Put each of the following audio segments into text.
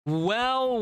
Well,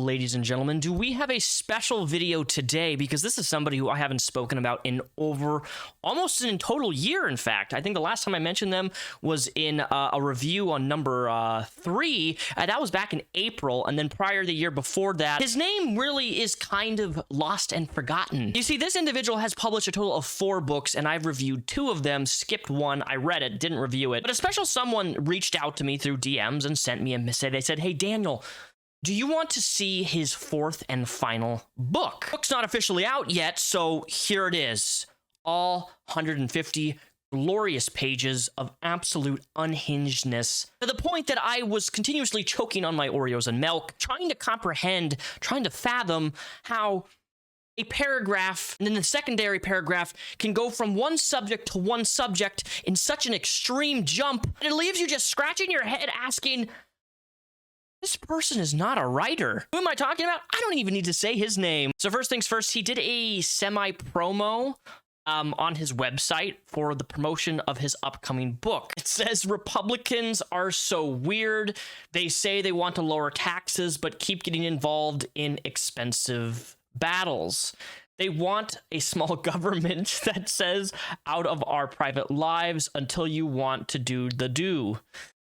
ladies and gentlemen, do we have a special video today? Because this is somebody who I haven't spoken about in over almost in total year, in fact. I think the last time I mentioned them was in a review on number 3, and that was back in April, and then prior to the year before that, his name really is kind of lost and forgotten. You see, this individual has published a total of 4 books, and I've reviewed 2 of them, skipped 1, I read it, didn't review it, but a special someone reached out to me through DMs and sent me a message. They said, "Hey, Daniel, do you want to see his 4th and final book?" Book's not officially out yet, so here it is. All 150 glorious pages of absolute unhingedness, to the point that I was continuously choking on my Oreos and milk, trying to comprehend, trying to fathom how a paragraph, and then the secondary paragraph, can go from one subject to one subject in such an extreme jump, and it leaves you just scratching your head asking, this person is not a writer. Who am I talking about? I don't even need to say his name. So first things first, he did a semi-promo on his website for the promotion of his upcoming book. It says, Republicans are so weird. They say they want to lower taxes, but keep getting involved in expensive battles. They want a small government that says out of our private lives until you want to do the do,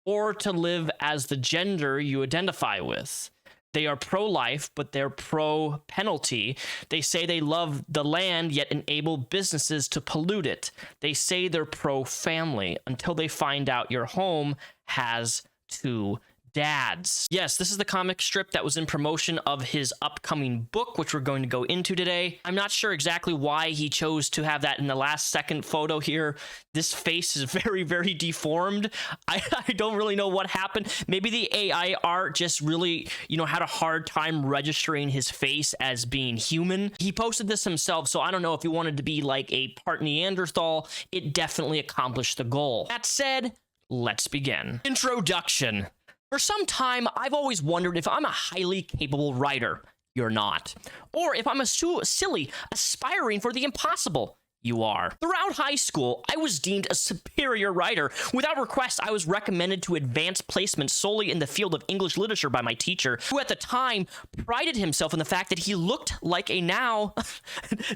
or to live as the gender you identify with. They are pro-life, but they're pro-penalty. They say they love the land, yet enable businesses to pollute it. They say they're pro-family until they find out your home has 2 dads. Yes, this is the comic strip that was in promotion of his upcoming book, which we're going to go into today. I'm not sure exactly why he chose to have that in the last second photo here. This face is very, very deformed. I don't really know what happened. Maybe the AI art just really, had a hard time registering his face as being human. He posted this himself, so I don't know if he wanted to be like a part Neanderthal. It definitely accomplished the goal. That said, let's begin. Introduction. For some time, I've always wondered if I'm a highly capable writer. You're not. Or if I'm a silly, aspiring for the impossible. You are. Throughout high school, I was deemed a superior writer. Without request, I was recommended to advanced placement solely in the field of English literature by my teacher, who at the time prided himself in the fact that he looked like a now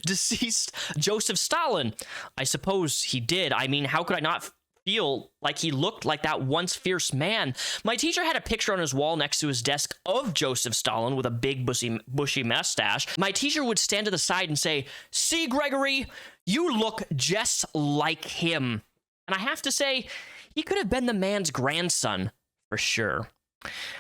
deceased Joseph Stalin. I suppose he did. I mean, how could I not feel like he looked like that once fierce man? My teacher had a picture on his wall next to his desk of Joseph Stalin with a big bushy mustache. My teacher would stand to the side and say, "See, Gregory, you look just like him." And I have to say, he could have been the man's grandson for sure.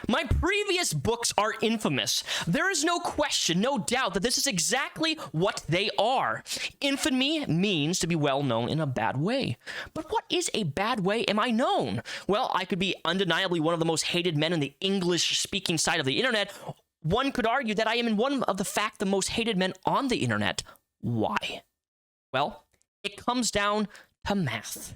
My previous books are infamous. There is no question, no doubt that this is exactly what they are. Infamy means to be well known in a bad way. But what is a bad way am I known? Well, I could be undeniably one of the most hated men in the English-speaking side of the internet. One could argue that I am in one of the most hated men on the internet. Why? Well, it comes down to math.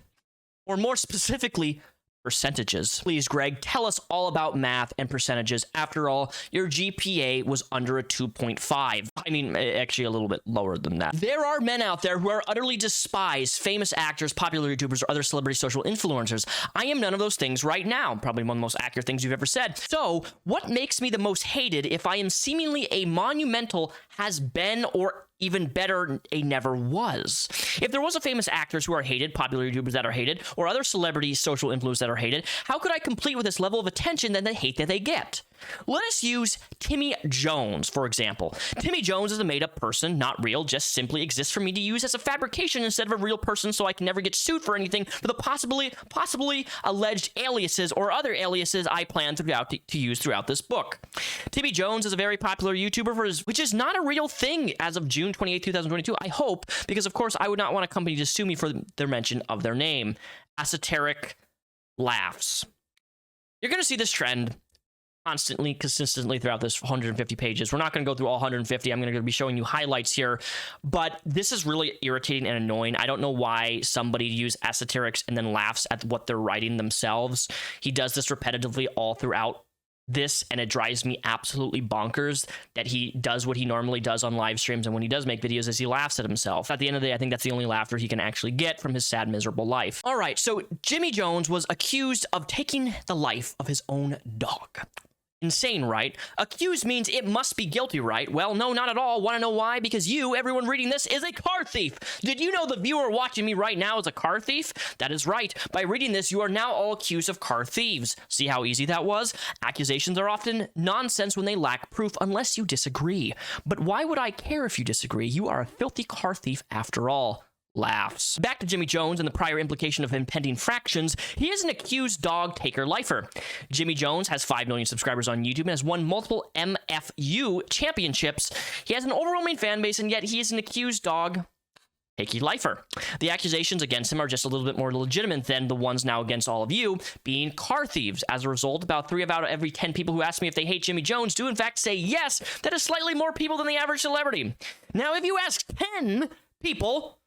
Or more specifically, percentages. Please, Greg, tell us all about math and percentages. After all, your GPA was under a 2.5. I mean, actually a little bit lower than that. There are men out there who are utterly despised, famous actors, popular YouTubers, or other celebrity social influencers. I am none of those things right now. Probably one of the most accurate things you've ever said. So, what makes me the most hated if I am seemingly a monumental has been, or even better, a never was? If there was a famous actors who are hated, popular YouTubers that are hated, or other celebrities, social influencers that are hated, how could I complete with this level of attention than the hate that they get? Let us use Timmy Jones, for example. Timmy Jones is a made-up person, not real, just simply exists for me to use as a fabrication instead of a real person, so I can never get sued for anything for the possibly alleged aliases or other aliases I plan to use throughout this book. Timmy Jones is a very popular YouTuber, which is not a real thing as of June 28, 2022, I hope, because of course I would not want a company to sue me for their mention of their name. Esoteric laughs. You're going to see this trend consistently throughout this 150 pages. We're not going to go through all 150. I'm going to be showing you highlights here, but this is really irritating and annoying. I don't know why somebody uses esoterics and then laughs at what they're writing themselves. He does this repetitively all throughout this, and it drives me absolutely bonkers that he does what he normally does on live streams, and when he does make videos is he laughs at himself. At the end of the day, I think that's the only laughter he can actually get from his sad, miserable life. All right, so Jimmy Jones was accused of taking the life of his own dog. Insane, right? Accused means it must be guilty, right? Well, no, not at all. Want to know why? Because you, everyone reading this, is a car thief. Did you know the viewer watching me right now is a car thief? That is right. By reading this, you are now all accused of car thieves. See how easy that was? Accusations are often nonsense when they lack proof unless you disagree. But why would I care if you disagree? You are a filthy car thief after all. Laughs. Back to Jimmy Jones and the prior implication of impending fractions. He is an accused dog taker lifer. Jimmy Jones has 5 million subscribers on YouTube and has won multiple MFU championships. He has an overwhelming fan base, and yet he is an accused dog taking lifer. The accusations against him are just a little bit more legitimate than the ones now against all of you, being car thieves. As a result, about 3 out of every 10 people who ask me if they hate Jimmy Jones do in fact say yes. That is slightly more people than the average celebrity. Now, if you ask 10 people,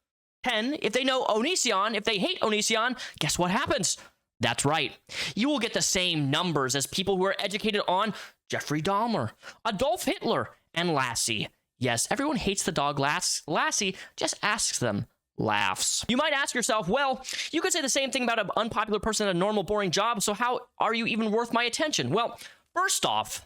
10, if they know Onision, if they hate Onision, guess what happens? That's right. You will get the same numbers as people who are educated on Jeffrey Dahmer, Adolf Hitler, and Lassie. Yes, everyone hates the dog Lassie, just asks them. Laughs. You might ask yourself, well, you could say the same thing about an unpopular person at a normal, boring job, so how are you even worth my attention? Well, first off,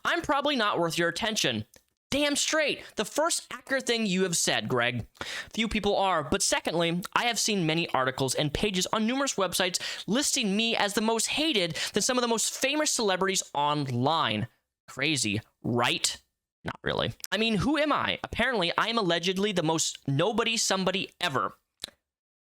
I'm probably not worth your attention. Damn straight. The first accurate thing you have said, Greg. Few people are. But secondly, I have seen many articles and pages on numerous websites listing me as the most hated than some of the most famous celebrities online. Crazy, right? Not really. I mean, who am I? Apparently, I am allegedly the most nobody somebody ever.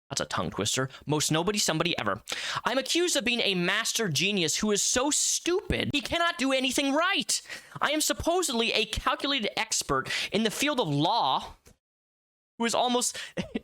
That's a tongue twister. Most nobody somebody ever. I'm accused of being a master genius who is so stupid he cannot do anything right. I am supposedly a calculated expert in the field of law who is almost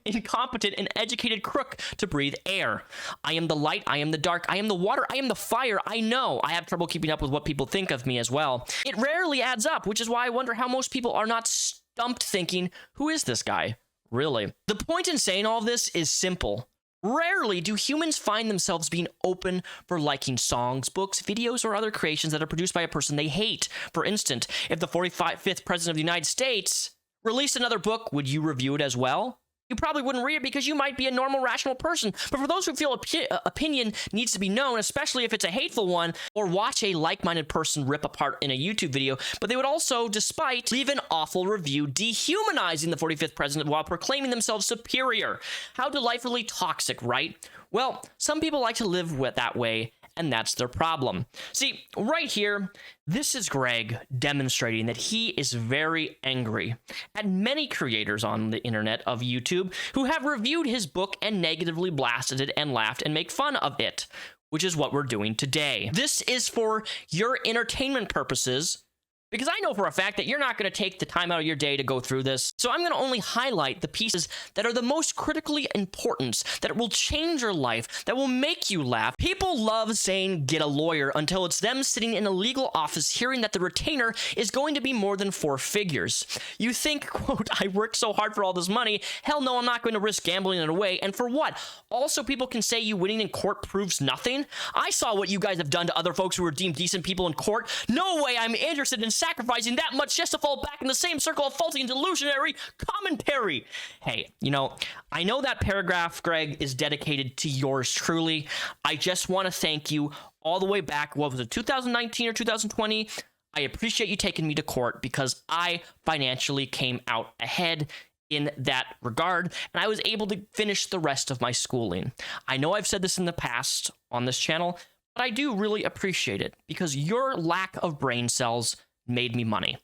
incompetent and educated crook to breathe air. I am the light, I am the dark, I am the water, I am the fire. I know I have trouble keeping up with what people think of me as well. It rarely adds up, which is why I wonder how most people are not stumped thinking, who is this guy? Really. The point in saying all this is simple. Rarely do humans find themselves being open for liking songs, books, videos, or other creations that are produced by a person they hate. For instance, if the 45th President of the United States released another book, would you review it as well? You probably wouldn't read it because you might be a normal, rational person. But for those who feel opinion needs to be known, especially if it's a hateful one, or watch a like-minded person rip apart in a YouTube video, but they would also, despite, leave an awful review dehumanizing the 45th president while proclaiming themselves superior. How delightfully toxic, right? Well, some people like to live that way, and that's their problem. See, right here, this is Greg demonstrating that he is very angry at many creators on the internet of YouTube who have reviewed his book and negatively blasted it and laughed and make fun of it, which is what we're doing today. This is for your entertainment purposes, because I know for a fact that you're not going to take the time out of your day to go through this. So I'm going to only highlight the pieces that are the most critically important, that will change your life, that will make you laugh. People love saying get a lawyer until it's them sitting in a legal office hearing that the retainer is going to be more than 4 figures. You think, quote, I worked so hard for all this money. Hell no, I'm not going to risk gambling it away. And for what? Also, people can say you winning in court proves nothing. I saw what you guys have done to other folks who were deemed decent people in court. No way I'm interested in sacrificing that much just to fall back in the same circle of faulty and delusionary commentary. Hey, you know, I know that paragraph, Greg, is dedicated to yours truly. I just want to thank you all the way back, what was it, 2019 or 2020? I appreciate you taking me to court because I financially came out ahead in that regard, and I was able to finish the rest of my schooling. I know I've said this in the past on this channel, but I do really appreciate it because your lack of brain cells made me money.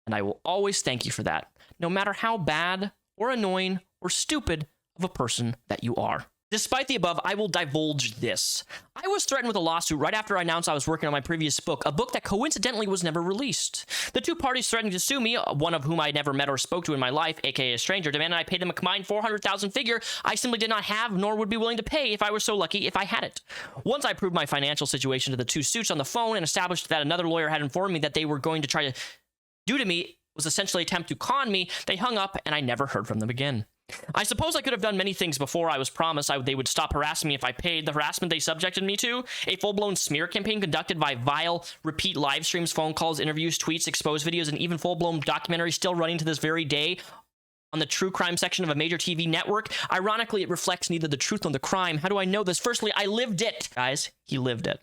And I will always thank you for that, no matter how bad or annoying or stupid of a person that you are. Despite the above, I will divulge this. I was threatened with a lawsuit right after I announced I was working on my previous book, a book that coincidentally was never released. The 2 parties threatening to sue me, one of whom I never met or spoke to in my life, aka a stranger, demanded I pay them a combined $400,000 figure I simply did not have nor would be willing to pay if I were so lucky if I had it. Once I proved my financial situation to the 2 suits on the phone and established that another lawyer had informed me that they were going to try to do to me was essentially attempt to con me, they hung up and I never heard from them again. I suppose I could have done many things before I was promised they would stop harassing me if I paid. The harassment they subjected me to, a full-blown smear campaign conducted by vile, repeat live streams, phone calls, interviews, tweets, exposed videos, and even full-blown documentaries still running to this very day on the true crime section of a major TV network. Ironically, it reflects neither the truth nor the crime. How do I know this? Firstly, I lived it. Guys, he lived it.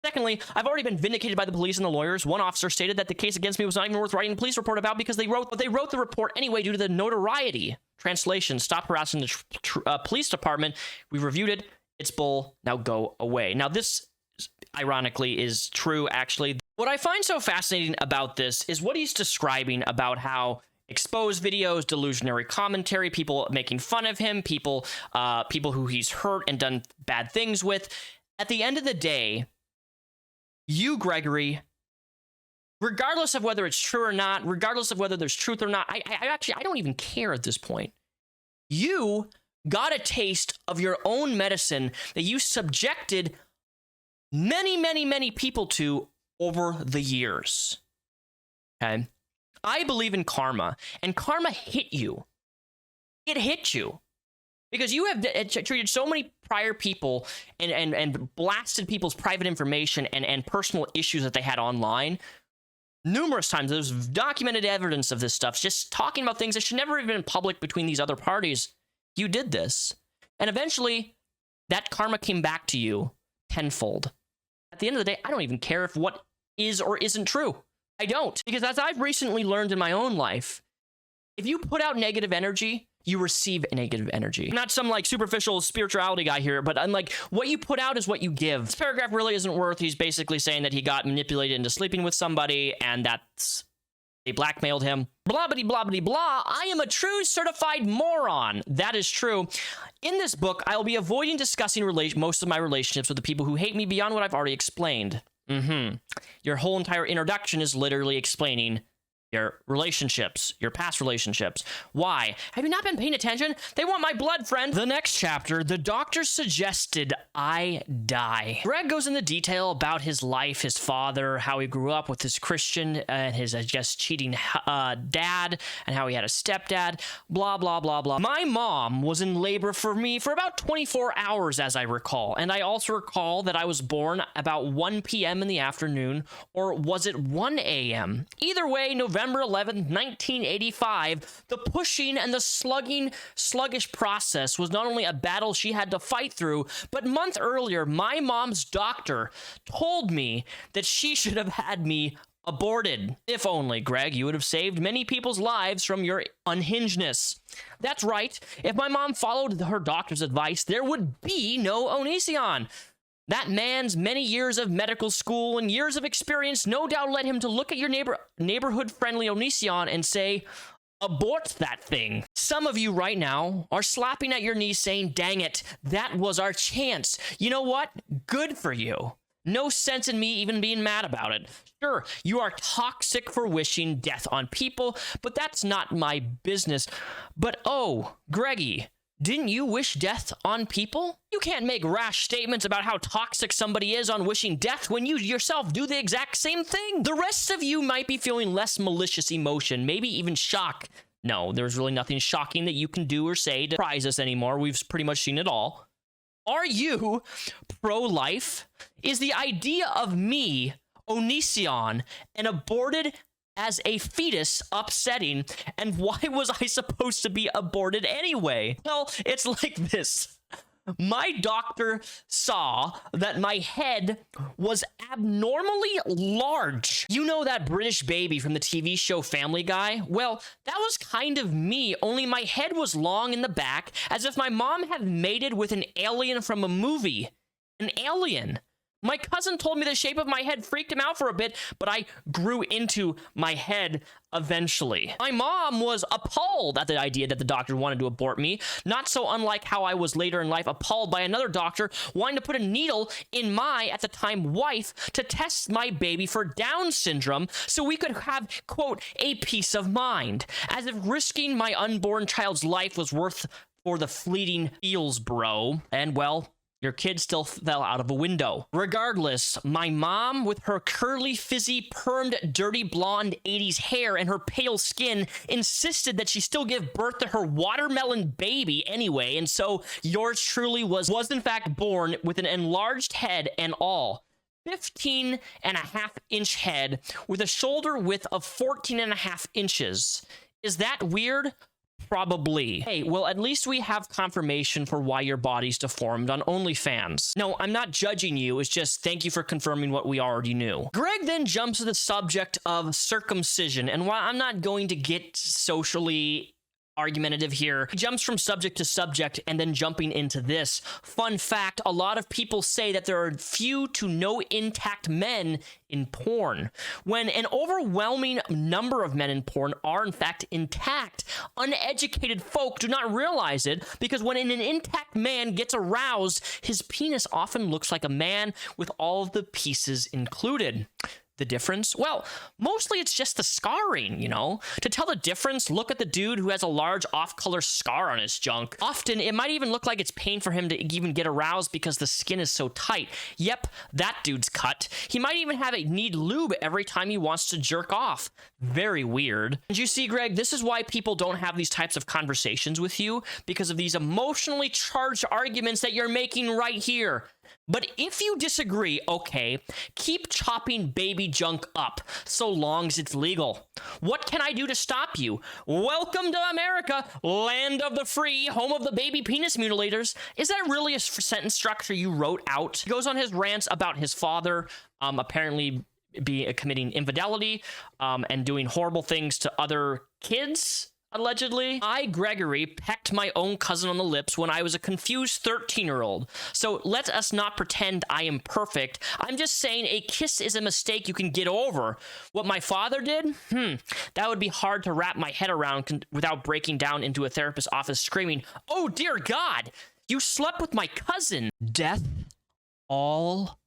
Secondly, I've already been vindicated by the police and the lawyers. One officer stated that the case against me was not even worth writing a police report about because they wrote the report anyway due to the notoriety. Translation, stop harassing the police department. We reviewed it. It's bull. Now go away. Now this, ironically, is true, actually. What I find so fascinating about this is what he's describing about how exposed videos, delusionary commentary, people making fun of him, people who he's hurt and done bad things with. At the end of the day, you, Gregory, regardless of whether it's true or not, regardless of whether there's truth or not, I don't even care at this point. You got a taste of your own medicine that you subjected many, many, many people to over the years. Okay? I believe in karma, and karma hit you. It hit you. Because you have treated so many prior people and blasted people's private information and personal issues that they had online. Numerous times, there's documented evidence of this stuff, just talking about things that should never have been public between these other parties. You did this. And eventually, that karma came back to you tenfold. At the end of the day, I don't even care if what is or isn't true. I don't. Because as I've recently learned in my own life, if you put out negative energy, you receive negative energy. I'm not some like superficial spirituality guy here, but I'm like, what you put out is what you give. This paragraph really isn't worth. He's basically saying that he got manipulated into sleeping with somebody and they blackmailed him. Blah, blah, blah, blah, blah. I am a true certified moron. That is true. In this book, I will be avoiding discussing most of my relationships with the people who hate me beyond what I've already explained. Your whole entire introduction is literally explaining your relationships, your past relationships. Why? Have you not been paying attention? They want my blood, friend. The next chapter, the doctor suggested I die. Greg goes into detail about his life, his father, how he grew up with his Christian and his, I guess, cheating dad, and how he had a stepdad, blah, blah, blah, blah. My mom was in labor for me for about 24 hours, as I recall. And I also recall that I was born about 1 p.m. in the afternoon, or was it 1 a.m.? Either way, November 11th, 1985, the pushing and the sluggish process was not only a battle she had to fight through, but a month earlier, my mom's doctor told me that she should have had me aborted. If only, Greg, you would have saved many people's lives from your unhingedness. That's right. If my mom followed her doctor's advice, there would be no Onision. That man's many years of medical school and years of experience no doubt led him to look at your neighborhood-friendly Onision and say, abort that thing. Some of you right now are slapping at your knees saying, dang it, that was our chance. You know what? Good for you. No sense in me even being mad about it. Sure, you are toxic for wishing death on people, but that's not my business. But oh, Greggy, didn't you wish death on people? You can't make rash statements about how toxic somebody is on wishing death when you yourself do the exact same thing. The rest of you might be feeling less malicious emotion, maybe even shock. No, there's really nothing shocking that you can do or say to surprise us anymore. We've pretty much seen it all. Are you pro-life? Is the idea of me, Onision, an aborted as a fetus upsetting, and why was I supposed to be aborted anyway? Well, it's like this. My doctor saw that my head was abnormally large. You know that British baby from the TV show Family Guy? Well, that was kind of me, only my head was long in the back, as if my mom had mated with an alien from a movie. An alien. My cousin told me the shape of my head freaked him out for a bit, but I grew into my head eventually. My mom was appalled at the idea that the doctor wanted to abort me, not so unlike how I was later in life appalled by another doctor wanting to put a needle in my, at the time, wife to test my baby for Down syndrome so we could have, quote, a peace of mind, as if risking my unborn child's life was worth for the fleeting feels, bro. And well, Your kid still fell out of a window. Regardless, my mom, with her curly, fizzy, permed, dirty blonde 80s hair and her pale skin, insisted that she still give birth to her watermelon baby anyway, and so yours truly was in fact born with an enlarged head and all. 15.5-inch head with a shoulder width of 14.5 inches. Is that weird? Probably. Hey, well, at least we have confirmation for why your body's deformed on OnlyFans. No, I'm not judging you. It's just thank you for confirming what we already knew. Greg then jumps to the subject of circumcision, and while I'm not going to get socially argumentative here, he jumps from subject to subject and then jumping into this. Fun fact, a lot of people say that there are few to no intact men in porn, when an overwhelming number of men in porn are in fact intact. Uneducated folk do not realize it, because when an intact man gets aroused, his penis often looks like a man with all of the pieces included. The difference? Well, mostly it's just the scarring, you know? To tell the difference, look at the dude who has a large off-color scar on his junk. Often, it might even look like it's pain for him to even get aroused because the skin is so tight. Yep, that dude's cut. He might even need lube every time he wants to jerk off. Very weird. And you see, Greg, this is why people don't have these types of conversations with you, because of these emotionally charged arguments that you're making right here. But if you disagree, okay, keep chopping baby junk up, so long as it's legal. What can I do to stop you? Welcome to America, land of the free, home of the baby penis mutilators. Is that really a sentence structure you wrote out? He goes on his rants about his father, apparently committing infidelity, and doing horrible things to other kids. Allegedly, I, Gregory, pecked my own cousin on the lips when I was a confused 13-year-old. So let us not pretend I am perfect. I'm just saying a kiss is a mistake you can get over. What my father did? That would be hard to wrap my head around without breaking down into a therapist's office screaming, "Oh dear God, you slept with my cousin." Death all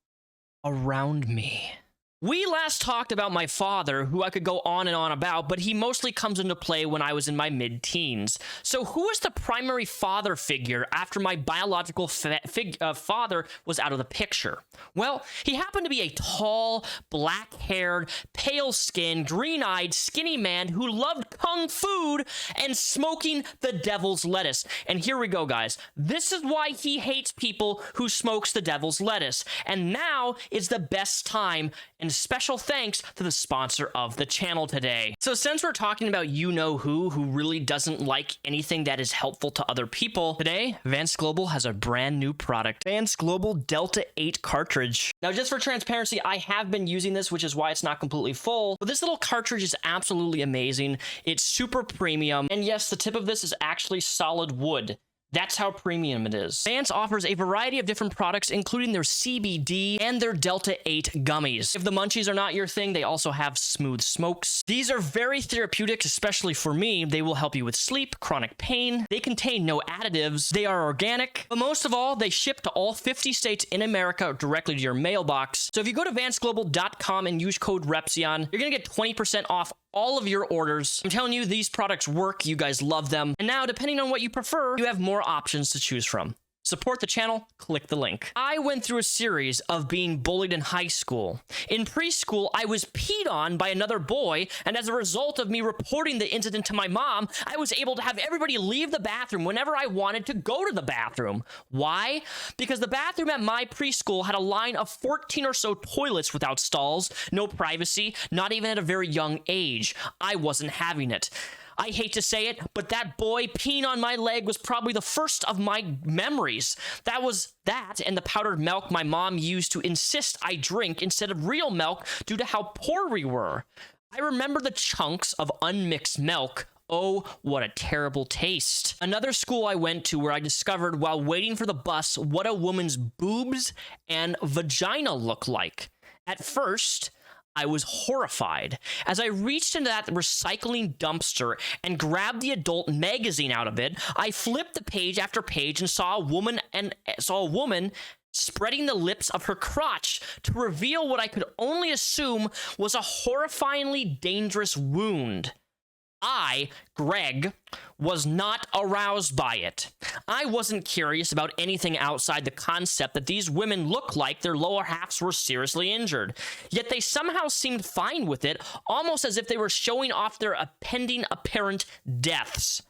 around me. We last talked about my father, who I could go on and on about, but he mostly comes into play when I was in my mid-teens. So who is the primary father figure after my biological father was out of the picture? Well, he happened to be a tall, black-haired, pale-skinned, green-eyed, skinny man who loved kung fu and smoking the devil's lettuce. And here we go, guys. This is why he hates people who smokes the devil's lettuce. And now is the best time, and special thanks to the sponsor of the channel today. So since we're talking about you-know-who really doesn't like anything that is helpful to other people, today, Vance Global has a brand new product, Vance Global Delta 8 cartridge. Now, just for transparency, I have been using this, which is why it's not completely full, but this little cartridge is absolutely amazing. It's super premium, and yes, the tip of this is actually solid wood. That's how premium it is. Vance offers a variety of different products, including their CBD and their Delta 8 gummies. If the munchies are not your thing, they also have smooth smokes. These are very therapeutic, especially for me. They will help you with sleep, chronic pain. They contain no additives. They are organic. But most of all, they ship to all 50 states in America directly to your mailbox. So if you go to vanceglobal.com and use code Repzion, you're going to get 20% off all of your orders. I'm telling you, these products work. You guys love them. And now, depending on what you prefer, you have more options to choose from. Support the channel, click the link. I went through a series of being bullied in high school. In preschool, I was peed on by another boy, and as a result of me reporting the incident to my mom, I was able to have everybody leave the bathroom whenever I wanted to go to the bathroom. Why? Because the bathroom at my preschool had a line of 14 or so toilets without stalls, no privacy, not even at a very young age. I wasn't having it. I hate to say it, but that boy peeing on my leg was probably the first of my memories. That was that and the powdered milk my mom used to insist I drink instead of real milk due to how poor we were. I remember the chunks of unmixed milk. Oh, what a terrible taste. Another school I went to where I discovered while waiting for the bus what a woman's boobs and vagina look like. At first, I was horrified. As I reached into that recycling dumpster and grabbed the adult magazine out of it, I flipped the page after page and saw a woman spreading the lips of her crotch to reveal what I could only assume was a horrifyingly dangerous wound. I, Greg, was not aroused by it. I wasn't curious about anything outside the concept that these women looked like their lower halves were seriously injured. Yet they somehow seemed fine with it, almost as if they were showing off their pending apparent deaths.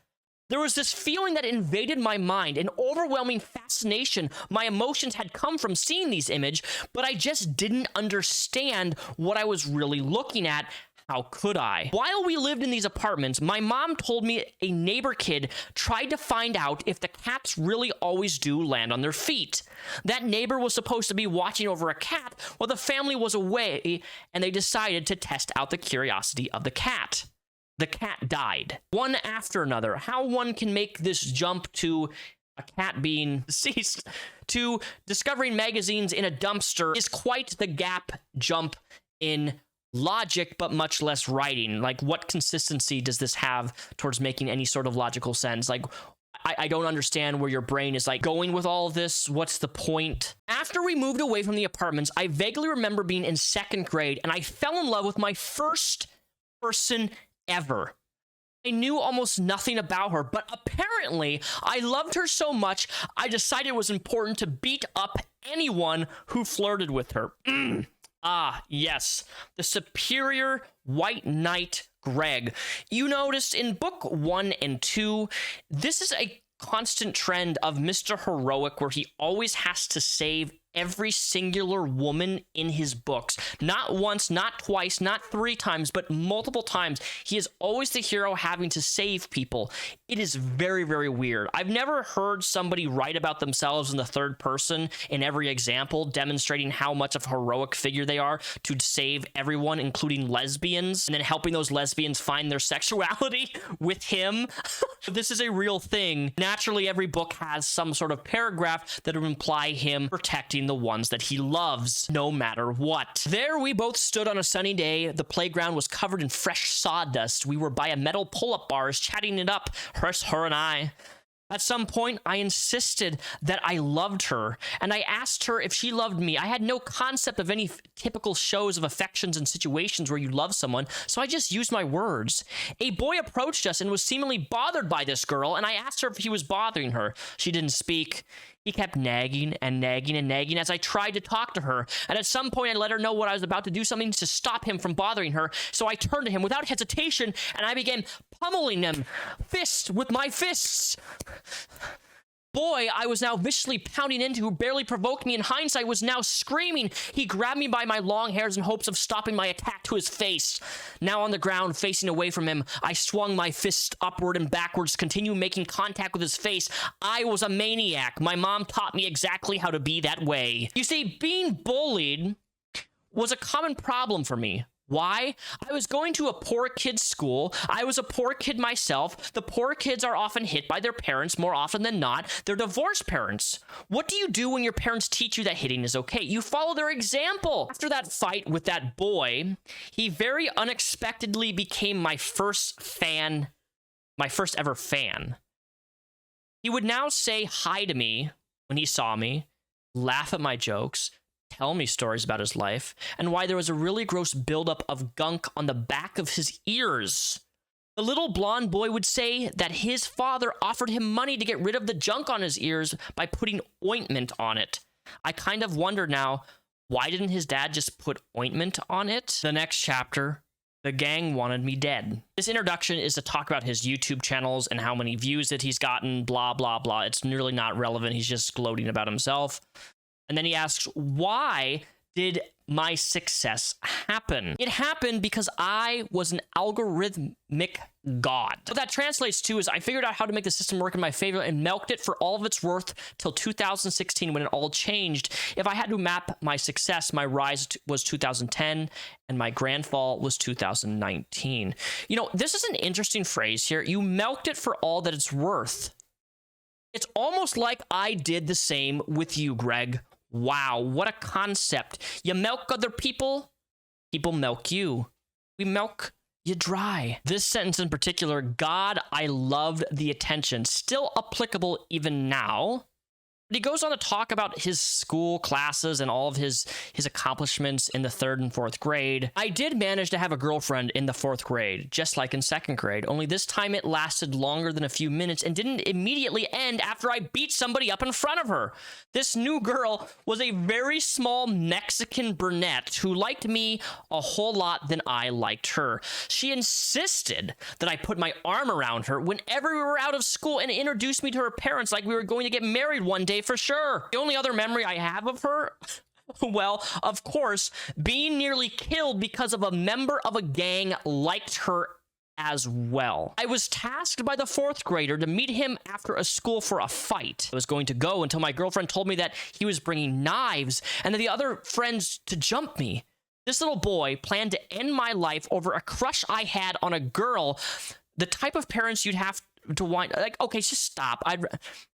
There was this feeling that invaded my mind, an overwhelming fascination my emotions had come from seeing these images, but I just didn't understand what I was really looking at. How could I? While we lived in these apartments, my mom told me a neighbor kid tried to find out if the cats really always do land on their feet. That neighbor was supposed to be watching over a cat while the family was away, and they decided to test out the curiosity of the cat. The cat died, one after another. How one can make this jump to a cat being deceased to discovering magazines in a dumpster is quite the gap jump in logic, but much less writing. Like, what consistency does this have towards making any sort of logical sense? Like, I don't understand where your brain is like going with all of this. What's the point? After we moved away from the apartments, I vaguely remember being in 2nd grade and I fell in love with my first person ever. I knew almost nothing about her, but apparently I loved her so much, I decided it was important to beat up anyone who flirted with her. Ah, yes, the superior white knight Greg. You noticed in book 1 and 2, this is a constant trend of Mr. Heroic where he always has to save every singular woman in his books. Not once, not twice, not 3 times, but multiple times. He is always the hero having to save people. It is very, very weird. I've never heard somebody write about themselves in the 3rd person in every example, demonstrating how much of a heroic figure they are to save everyone, including lesbians, and then helping those lesbians find their sexuality with him. This is a real thing. Naturally, every book has some sort of paragraph that would imply him protecting the ones that he loves, no matter what. There we both stood on a sunny day. The playground was covered in fresh sawdust. We were by a metal pull-up bars, chatting it up, her and I. At some point, I insisted that I loved her, and I asked her if she loved me. I had no concept of any typical shows of affections and situations where you love someone, so I just used my words. A boy approached us and was seemingly bothered by this girl, and I asked her if he was bothering her. She didn't speak. He kept nagging and nagging and nagging as I tried to talk to her, and at some point I let her know what I was about to do, something to stop him from bothering her, so I turned to him without hesitation, and I began pummeling him, fist with my fists. Boy, I was now viciously pounding into who barely provoked me. In hindsight, was now screaming. He grabbed me by my long hairs in hopes of stopping my attack to his face. Now on the ground, facing away from him, I swung my fist upward and backwards to continue making contact with his face. I was a maniac. My mom taught me exactly how to be that way. You see, being bullied was a common problem for me. Why? I was going to a poor kid's school. I was a poor kid myself. The poor kids are often hit by their parents more often than not. They're divorced parents. What do you do when your parents teach you that hitting is okay? You follow their example. After that fight with that boy, he very unexpectedly became my first ever fan. He would now say hi to me when he saw me, laugh at my jokes, tell me stories about his life, and why there was a really gross buildup of gunk on the back of his ears. The little blonde boy would say that his father offered him money to get rid of the junk on his ears by putting ointment on it. I kind of wonder now, why didn't his dad just put ointment on it? The next chapter, the gang wanted me dead. This introduction is to talk about his YouTube channels and how many views that he's gotten, blah, blah, blah. It's nearly not relevant. He's just gloating about himself. And then he asks, why did my success happen? It happened because I was an algorithmic god. What that translates to is I figured out how to make the system work in my favor and milked it for all of its worth till 2016 when it all changed. If I had to map my success, my rise was 2010 and my grand fall was 2019. You know, this is an interesting phrase here. You milked it for all that it's worth. It's almost like I did the same with you, Greg. Wow, what a concept. You milk other people, people milk you. We milk you dry. This sentence in particular, God, I loved the attention, still applicable even now. But he goes on to talk about his school classes and all of his accomplishments in the 3rd and 4th grade. I did manage to have a girlfriend in the 4th grade, just like in 2nd grade, only this time it lasted longer than a few minutes and didn't immediately end after I beat somebody up in front of her. This new girl was a very small Mexican brunette who liked me a whole lot than I liked her. She insisted that I put my arm around her whenever we were out of school and introduced me to her parents like we were going to get married one day for sure. The only other memory I have of her, well, of course, being nearly killed because of a member of a gang liked her as well. I was tasked by the 4th grader to meet him after a school for a fight. I was going to go until my girlfriend told me that he was bringing knives and that the other friends to jump me. This little boy planned to end my life over a crush I had on a girl, the type of parents you'd have to want. Like, okay, just stop.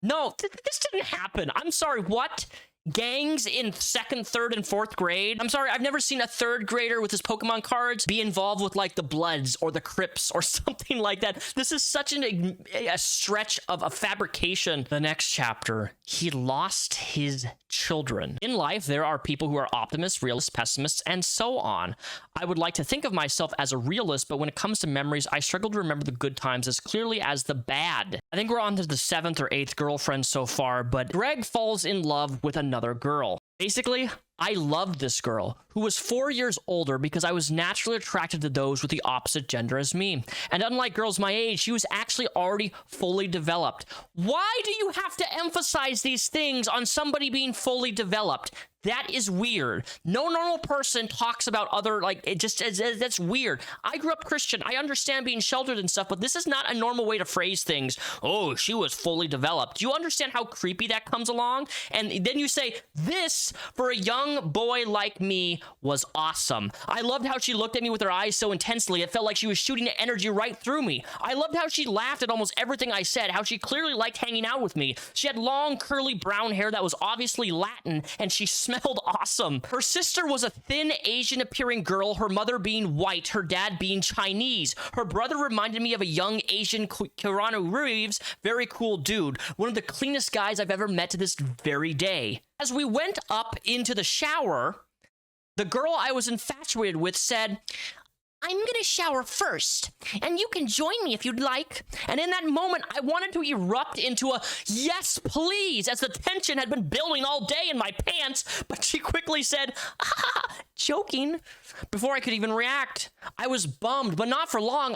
No, this didn't happen. I'm sorry, what? Gangs in 2nd, 3rd, and 4th grade? I'm sorry, I've never seen a 3rd grader with his Pokemon cards be involved with, like, the Bloods or the Crips or something like that. This is such a stretch of a fabrication. The next chapter, he lost his children. In life, there are people who are optimists, realists, pessimists, and so on. I would like to think of myself as a realist, but when it comes to memories, I struggle to remember the good times as clearly as the bad. I think we're on to the 7th or 8th girlfriend so far, but Greg falls in love with another girl. Basically, I loved this girl, who was 4 years older because I was naturally attracted to those with the opposite gender as me. And unlike girls my age, she was actually already fully developed. Why do you have to emphasize these things on somebody being fully developed? That is weird. No normal person talks about other, like, that's weird. I grew up Christian. I understand being sheltered and stuff, but this is not a normal way to phrase things. Oh, she was fully developed. Do you understand how creepy that comes along? And then you say, this, for a young boy like me, was awesome. I loved how she looked at me with her eyes so intensely, it felt like she was shooting energy right through me. I loved how she laughed at almost everything I said, how she clearly liked hanging out with me. She had long, curly brown hair that was obviously Latin, and she smelled awesome. Her sister was a thin, Asian-appearing girl, her mother being white, her dad being Chinese. Her brother reminded me of a young Asian Keanu Reeves, very cool dude, one of the cleanest guys I've ever met to this very day. As we went up into the shower, the girl I was infatuated with said, I'm gonna shower first, and you can join me if you'd like. And in that moment, I wanted to erupt into a yes, please, as the tension had been building all day in my pants, but she quickly said, joking, before I could even react. I was bummed, but not for long.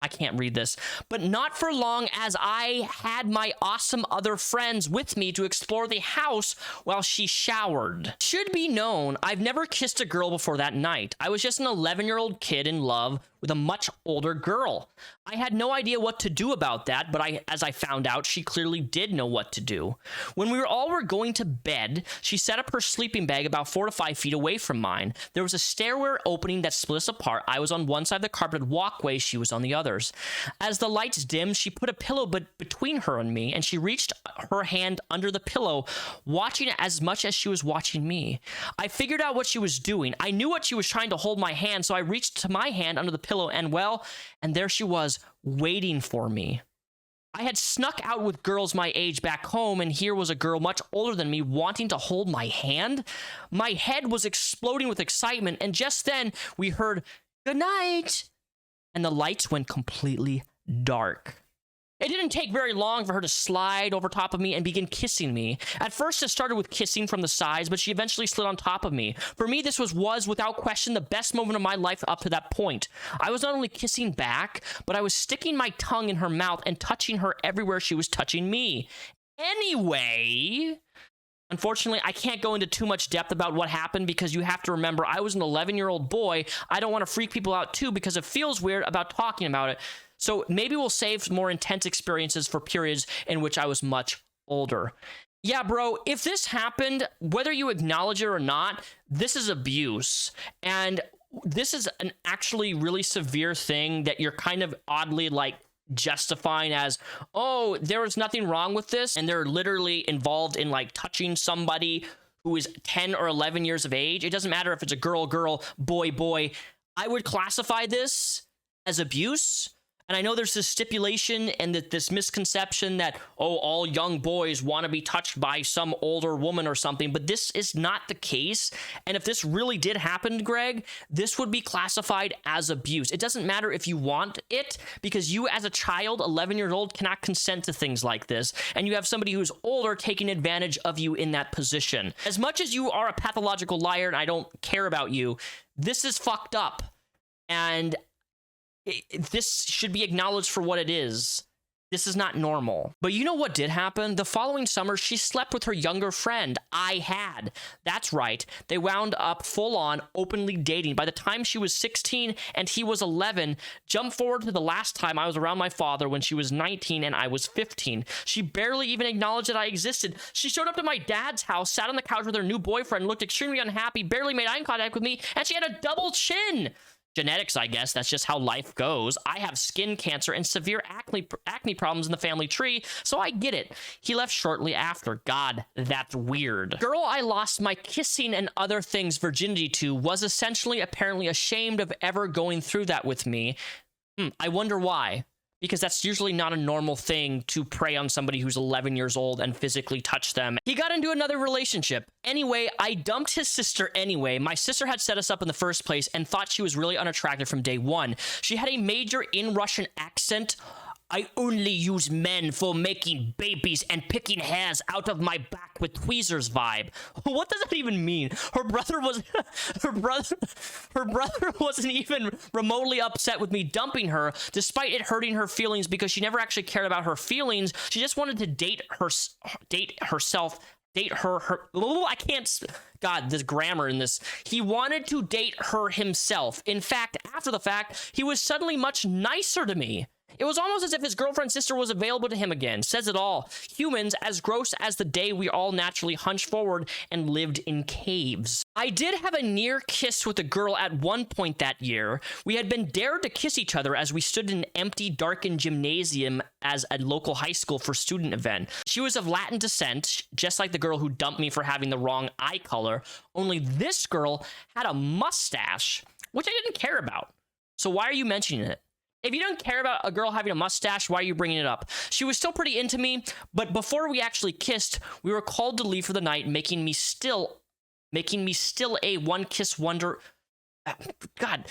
I can't read this, but not for long as I had my awesome other friends with me to explore the house while she showered. Should be known, I've never kissed a girl before that night. I was just an 11-year-old kid in love with a much older girl. I had no idea what to do about that, but as I found out, she clearly did know what to do. When we were going to bed, she set up her sleeping bag about 4 to 5 feet away from mine. There was a stairway opening that split us apart. I was on one side of the carpeted walkway, she was on the others. As the lights dimmed, she put a pillow between her and me, and she reached her hand under the pillow, watching it as much as she was watching me. I figured out what she was doing. I knew what she was trying to hold my hand, so I reached to my hand under the pillow, and there she was, waiting for me. I had snuck out with girls my age back home, and here was a girl much older than me wanting to hold my hand. My head was exploding with excitement, and just then we heard, "Good night," and the lights went completely dark. It didn't take very long for her to slide over top of me and begin kissing me. At first, it started with kissing from the sides, but she eventually slid on top of me. For me, this was without question, the best moment of my life up to that point. I was not only kissing back, but I was sticking my tongue in her mouth and touching her everywhere she was touching me. Anyway, unfortunately, I can't go into too much depth about what happened because you have to remember, I was an 11-year-old boy. I don't want to freak people out too because it feels weird about talking about it. So maybe we'll save more intense experiences for periods in which I was much older. Yeah, bro, if this happened, whether you acknowledge it or not, this is abuse. And this is an actually really severe thing that you're kind of oddly like justifying as, oh, there was nothing wrong with this. And they're literally involved in like touching somebody who is 10 or 11 years of age. It doesn't matter if it's a girl, boy. I would classify this as abuse. And And I know there's this stipulation and this misconception that, oh, all young boys want to be touched by some older woman or something, but this is not the case. And if this really did happen, Greg, this would be classified as abuse. It doesn't matter if you want it, because you as a child, 11 years old, cannot consent to things like this. And you have somebody who's older taking advantage of you in that position. As much as you are a pathological liar and I don't care about you, this is fucked up. And this should be acknowledged for what it is. This is not normal. But you know what did happen? The following summer, she slept with her younger friend. I had. That's right. They wound up full-on, openly dating. By the time she was 16 and he was 11, jump forward to the last time I was around my father when she was 19 and I was 15. She barely even acknowledged that I existed. She showed up to my dad's house, sat on the couch with her new boyfriend, looked extremely unhappy, barely made eye contact with me, and she had a double chin. Genetics, I guess. That's just how life goes. I have skin cancer and severe acne problems in the family tree, so I get it. He left shortly after. God, that's weird. Girl I lost my kissing and other things virginity to was essentially apparently ashamed of ever going through that with me. I wonder why. Because that's usually not a normal thing to prey on somebody who's 11 years old and physically touch them. He got into another relationship. Anyway, I dumped his sister anyway. My sister had set us up in the first place and thought she was really unattractive from day one. She had a major in Russian accent. I only use men for making babies and picking hairs out of my back with tweezers vibe. What does that even mean? Her brother wasn't even remotely upset with me dumping her, despite it hurting her feelings, because she never actually cared about her feelings. She just wanted to date herself. I can't, God, this grammar in this. He wanted to date her himself. In fact, after the fact, he was suddenly much nicer to me. It was almost as if his girlfriend's sister was available to him again. Says it all. Humans, as gross as the day we all naturally hunched forward and lived in caves. I did have a near kiss with a girl at one point that year. We had been dared to kiss each other as we stood in an empty, darkened gymnasium as a local high school for student event. She was of Latin descent, just like the girl who dumped me for having the wrong eye color, only this girl had a mustache, which I didn't care about. So why are you mentioning it? If you don't care about a girl having a mustache, why are you bringing it up? She was still pretty into me, but before we actually kissed, we were called to leave for the night, making me still a one-kiss wonder. God,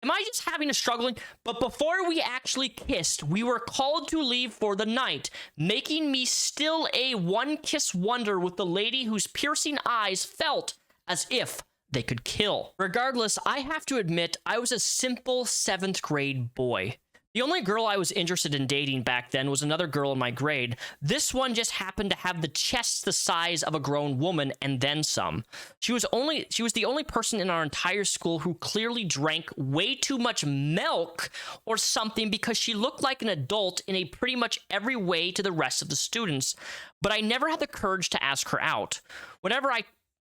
am I just having a struggling? But before we actually kissed, we were called to leave for the night, making me still a one-kiss wonder with the lady whose piercing eyes felt as if they could kill. Regardless, I have to admit, I was a simple 7th grade boy. The only girl I was interested in dating back then was another girl in my grade. This one just happened to have the chest the size of a grown woman and then some. She was the only person in our entire school who clearly drank way too much milk or something, because she looked like an adult in a pretty much every way to the rest of the students. But I never had the courage to ask her out.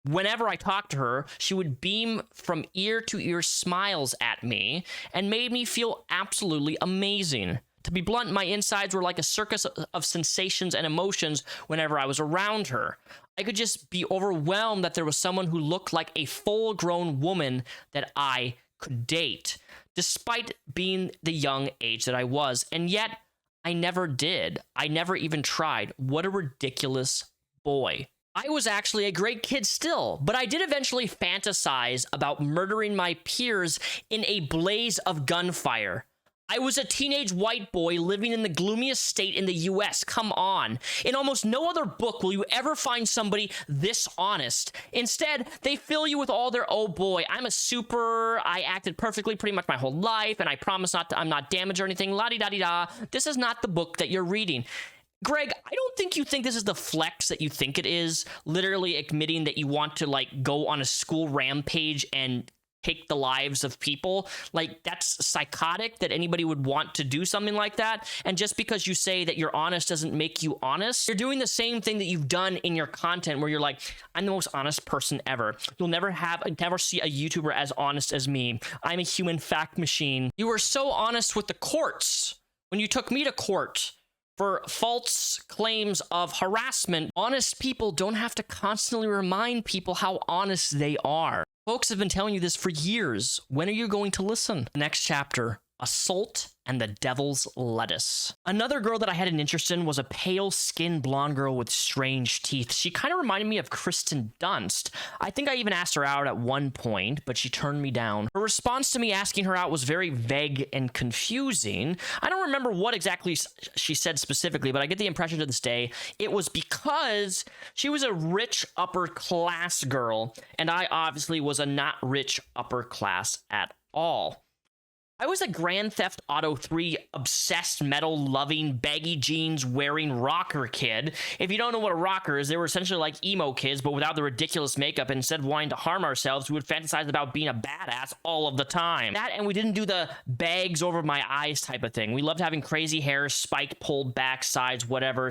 Whenever I talked to her, she would beam from ear to ear smiles at me and made me feel absolutely amazing. To be blunt, my insides were like a circus of sensations and emotions whenever I was around her. I could just be overwhelmed that there was someone who looked like a full-grown woman that I could date, despite being the young age that I was. And yet, I never did. I never even tried. What a ridiculous boy. I was actually a great kid still, but I did eventually fantasize about murdering my peers in a blaze of gunfire. I was a teenage white boy living in the gloomiest state in the US. Come on. In almost no other book will you ever find somebody this honest. Instead, they fill you with all their, oh boy, I acted perfectly pretty much my whole life, and I promise I'm not damaged or anything, la-di-da-di-da. This is not the book that you're reading. Greg, I don't think you think this is the flex that you think it is, literally admitting that you want to, like, go on a school rampage and take the lives of people. Like, that's psychotic that anybody would want to do something like that. And just because you say that you're honest doesn't make you honest. You're doing the same thing that you've done in your content where you're like, I'm the most honest person ever. You'll never see a YouTuber as honest as me. I'm a human fact machine. You were so honest with the courts when you took me to court for false claims of harassment. Honest people don't have to constantly remind people how honest they are. Folks have been telling you this for years. When are you going to listen? Next chapter. Assault and the Devil's Lettuce. Another girl that I had an interest in was a pale-skinned blonde girl with strange teeth. She kind of reminded me of Kristen Dunst. I think I even asked her out at one point, but she turned me down. Her response to me asking her out was very vague and confusing. I don't remember what exactly she said specifically, but I get the impression to this day it was because she was a rich upper-class girl, and I obviously was a not rich upper-class at all. I was a Grand Theft Auto 3 obsessed metal-loving, baggy jeans-wearing rocker kid. If you don't know what a rocker is, they were essentially like emo kids, but without the ridiculous makeup, and instead of wanting to harm ourselves, we would fantasize about being a badass all of the time. That, and we didn't do the bags over my eyes type of thing. We loved having crazy hair, spiked, pulled back, sides, whatever,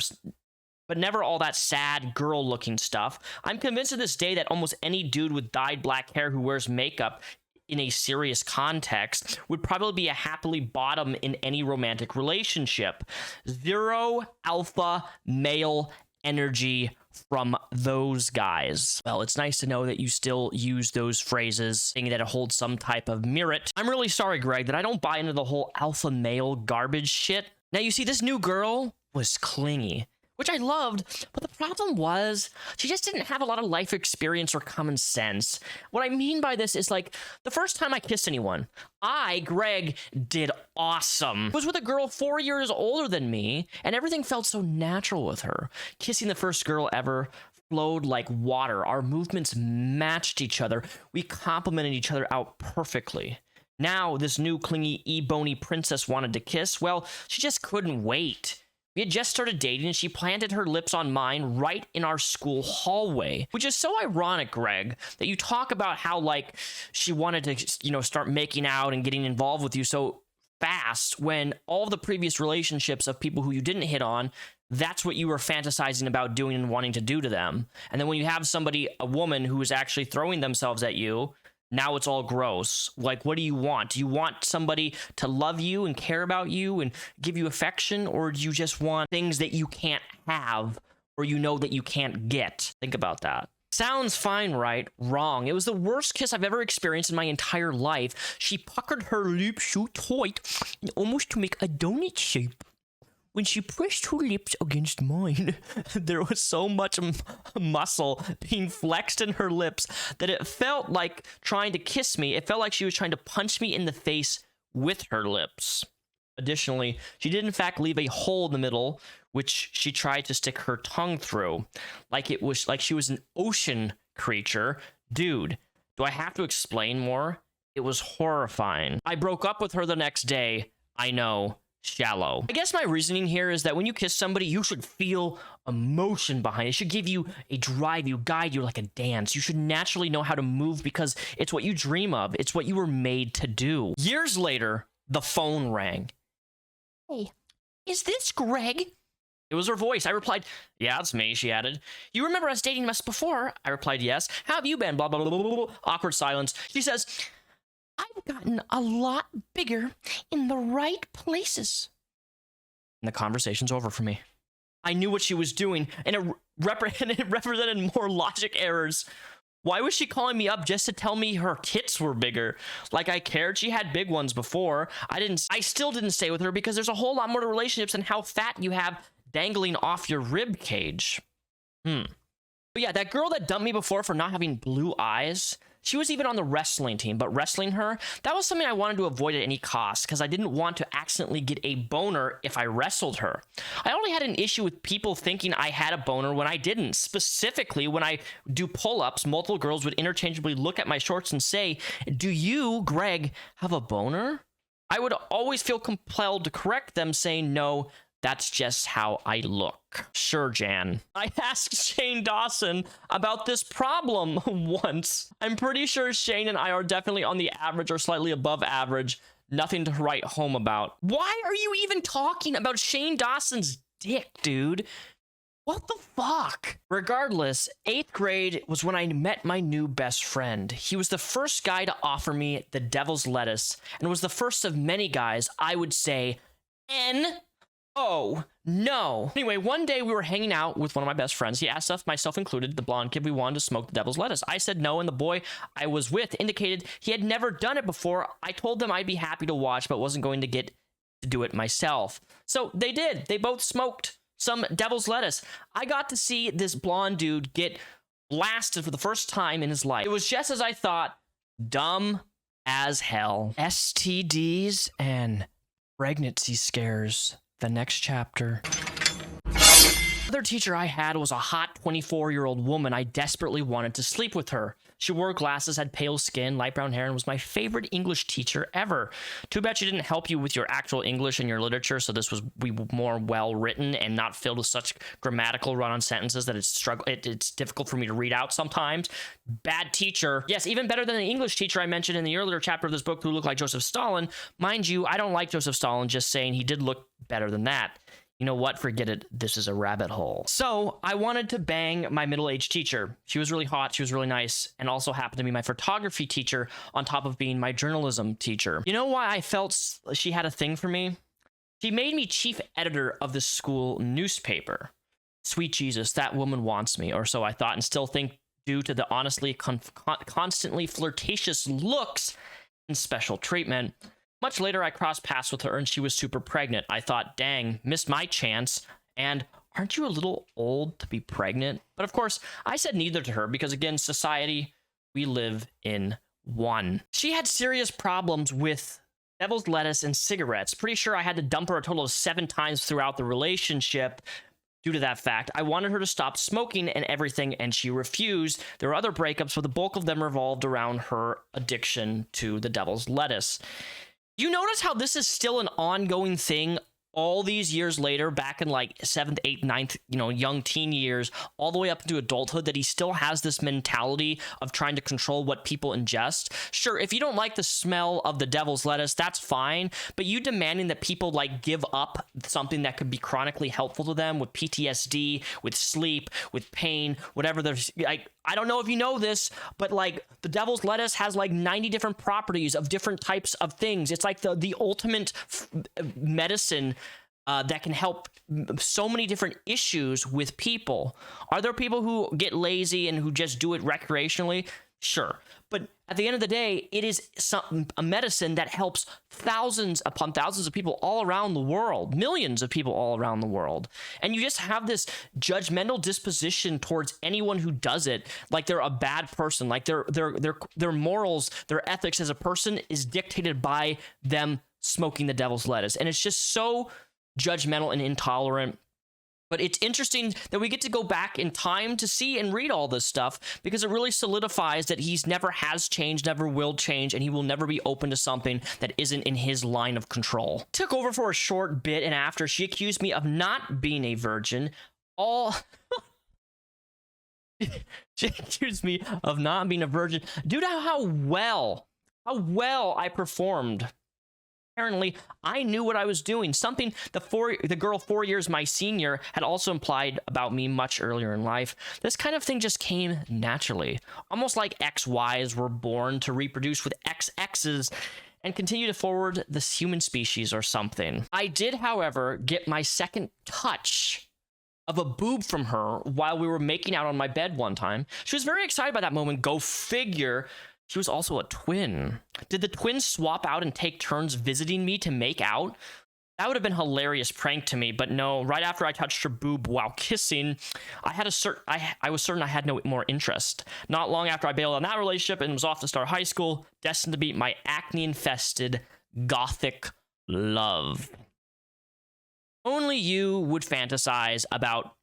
but never all that sad girl-looking stuff. I'm convinced to this day that almost any dude with dyed black hair who wears makeup in a serious context would probably be a happily bottom in any romantic relationship. Zero alpha male energy from those guys. Well, it's nice to know that you still use those phrases, thinking that it holds some type of merit. I'm really sorry, Greg, that I don't buy into the whole alpha male garbage shit. Now, you see, this new girl was clingy, which I loved, but the problem was she just didn't have a lot of life experience or common sense. What I mean by this is, like, the first time I kissed anyone, Greg, did awesome. It was with a girl 4 years older than me, and everything felt so natural with her. Kissing the first girl ever flowed like water. Our movements matched each other. We complemented each other out perfectly. Now, this new clingy e-bony princess wanted to kiss. Well, she just couldn't wait. We had just started dating, and she planted her lips on mine right in our school hallway, which is so ironic, Greg, that you talk about how, like, she wanted to, start making out and getting involved with you so fast when all the previous relationships of people who you didn't hit on, that's what you were fantasizing about doing and wanting to do to them. And then when you have somebody, a woman, who is actually throwing themselves at you, now it's all gross. Like, what do you want? Do you want somebody to love you and care about you and give you affection? Or do you just want things that you can't have or you know that you can't get? Think about that. Sounds fine, right? Wrong. It was the worst kiss I've ever experienced in my entire life. She puckered her lips so tight, almost to make a donut shape. When she pressed her lips against mine, there was so much muscle being flexed in her lips that it felt like trying to kiss me. It felt like she was trying to punch me in the face with her lips. Additionally, she did in fact leave a hole in the middle, which she tried to stick her tongue through, like she was an ocean creature. Dude, do I have to explain more? It was horrifying. I broke up with her the next day. I know. Shallow. I guess my reasoning here is that when you kiss somebody, you should feel emotion behind it. It should give you a drive, you guide you like a dance. You should naturally know how to move because it's what you dream of. It's what you were made to do. Years later, the phone rang. Hey, is this Greg? It was her voice. I replied, yeah, it's me, she added. You remember us dating us before? I replied, yes. How have you been? Blah, blah, blah, blah, blah. Awkward silence. She says, I've gotten a lot bigger in the right places. And the conversation's over for me. I knew what she was doing, and it represented more logic errors. Why was she calling me up just to tell me her tits were bigger? Like I cared. She had big ones before. I still didn't stay with her because there's a whole lot more to relationships than how fat you have dangling off your rib cage. But yeah, that girl that dumped me before for not having blue eyes, she was even on the wrestling team, but wrestling her, that was something I wanted to avoid at any cost because I didn't want to accidentally get a boner if I wrestled her. I only had an issue with people thinking I had a boner when I didn't. Specifically, when I do pull-ups, multiple girls would interchangeably look at my shorts and say, do you, Greg, have a boner? I would always feel compelled to correct them, saying, no, that's just how I look. Sure, Jan. I asked Shane Dawson about this problem once. I'm pretty sure Shane and I are definitely on the average or slightly above average. Nothing to write home about. Why are you even talking about Shane Dawson's dick, dude? What the fuck? Regardless, 8th grade was when I met my new best friend. He was the first guy to offer me the devil's lettuce and was the first of many guys, I would say, Oh, no. Anyway, one day we were hanging out with one of my best friends. He asked us, myself included, the blonde kid, we wanted to smoke the devil's lettuce. I said no, and the boy I was with indicated he had never done it before. I told them I'd be happy to watch, but wasn't going to get to do it myself. So they did. They both smoked some devil's lettuce. I got to see this blonde dude get blasted for the first time in his life. It was just as I thought, dumb as hell. STDs and pregnancy scares. The next chapter. The other teacher I had was a hot 24-year-old woman. I desperately wanted to sleep with her. She wore glasses, had pale skin, light brown hair, and was my favorite English teacher ever. Too bad she didn't help you with your actual English and your literature, so this was more well-written and not filled with such grammatical run-on sentences that it's difficult for me to read out sometimes. Bad teacher. Yes, even better than the English teacher I mentioned in the earlier chapter of this book who looked like Joseph Stalin. Mind you, I don't like Joseph Stalin, just saying he did look better than that. You know what? Forget it. This is a rabbit hole. So I wanted to bang my middle-aged teacher. She was really hot. She was really nice, and also happened to be my photography teacher on top of being my journalism teacher. You know why I felt she had a thing for me? She made me chief editor of the school newspaper. Sweet Jesus, that woman wants me, or so I thought, and still think, due to the honestly constantly flirtatious looks and special treatment. Much later, I crossed paths with her, and she was super pregnant. I thought, dang, missed my chance. And aren't you a little old to be pregnant? But of course, I said neither to her because, again, society, we live in one. She had serious problems with devil's lettuce and cigarettes. Pretty sure I had to dump her a total of 7 times throughout the relationship. Due to that fact, I wanted her to stop smoking and everything, and she refused. There were other breakups, but the bulk of them revolved around her addiction to the devil's lettuce. You notice how this is still an ongoing thing all these years later, back in like 7th, 8th, 9th, young teen years, all the way up into adulthood, that he still has this mentality of trying to control what people ingest? Sure, if you don't like the smell of the devil's lettuce, that's fine, but you demanding that people like give up something that could be chronically helpful to them with PTSD, with sleep, with pain, whatever. There's like, I don't know if you know this, but like the devil's lettuce has like 90 different properties of different types of things. It's like the ultimate medicine that can help so many different issues with people. Are there people who get lazy and who just do it recreationally? Sure. But at the end of the day, it is a medicine that helps thousands upon thousands of people all around the world, millions of people all around the world. And you just have this judgmental disposition towards anyone who does it, like they're a bad person, like their morals, their ethics as a person is dictated by them smoking the devil's lettuce. And it's just so judgmental and intolerant. But it's interesting that we get to go back in time to see and read all this stuff, because it really solidifies that he's never has changed, never will change, and he will never be open to something that isn't in his line of control. Took over for a short bit, and after, she accused me of not being a virgin. She accused me of not being a virgin due to how well I performed. Apparently, I knew what I was doing, something the girl 4 years my senior had also implied about me much earlier in life. This kind of thing just came naturally, almost like XYs were born to reproduce with XXs and continue to forward the human species or something. I did, however, get my second touch of a boob from her while we were making out on my bed one time. She was very excited by that moment. Go figure. She was also a twin. Did the twins swap out and take turns visiting me to make out? That would have been a hilarious prank to me, but no. Right after I touched her boob while kissing, I was certain I had no more interest. Not long after I bailed on that relationship and was off to start high school, destined to meet my acne-infested gothic love. Only you would fantasize about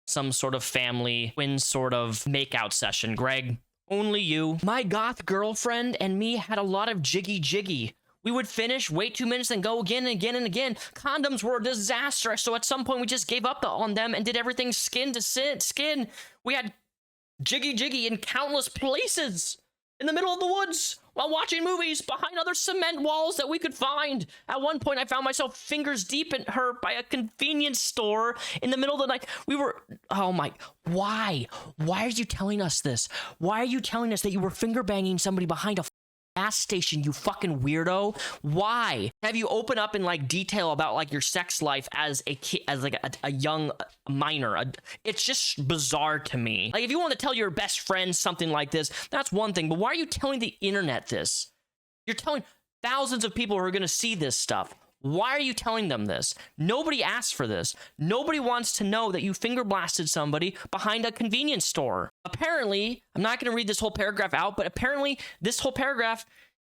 some sort of family twin sort of makeout session, Greg. Only you. My goth girlfriend and me had a lot of jiggy. We would finish, wait 2 minutes, and go again and again and again. Condoms were a disaster, so at some point we just gave up on them and did everything skin to skin. We had jiggy in countless places. In the middle of the woods, while watching movies, behind other cement walls that we could find. At one point, I found myself fingers deep in her by a convenience store in the middle of the night. Why? Why are you telling us this? Why are you telling us that you were finger banging somebody behind a gas station, you fucking weirdo. Why have you open up in like detail about like your sex life as a kid, as like a young minor? It's just bizarre to me. Like, if you want to tell your best friend something like this, that's one thing, but why are you telling the internet this? You're telling thousands of people who are going to see this stuff. Why are you telling them this? Nobody asked for this. Nobody wants to know that you finger blasted somebody behind a convenience store. Apparently, I'm not going to read this whole paragraph out, but apparently this whole paragraph,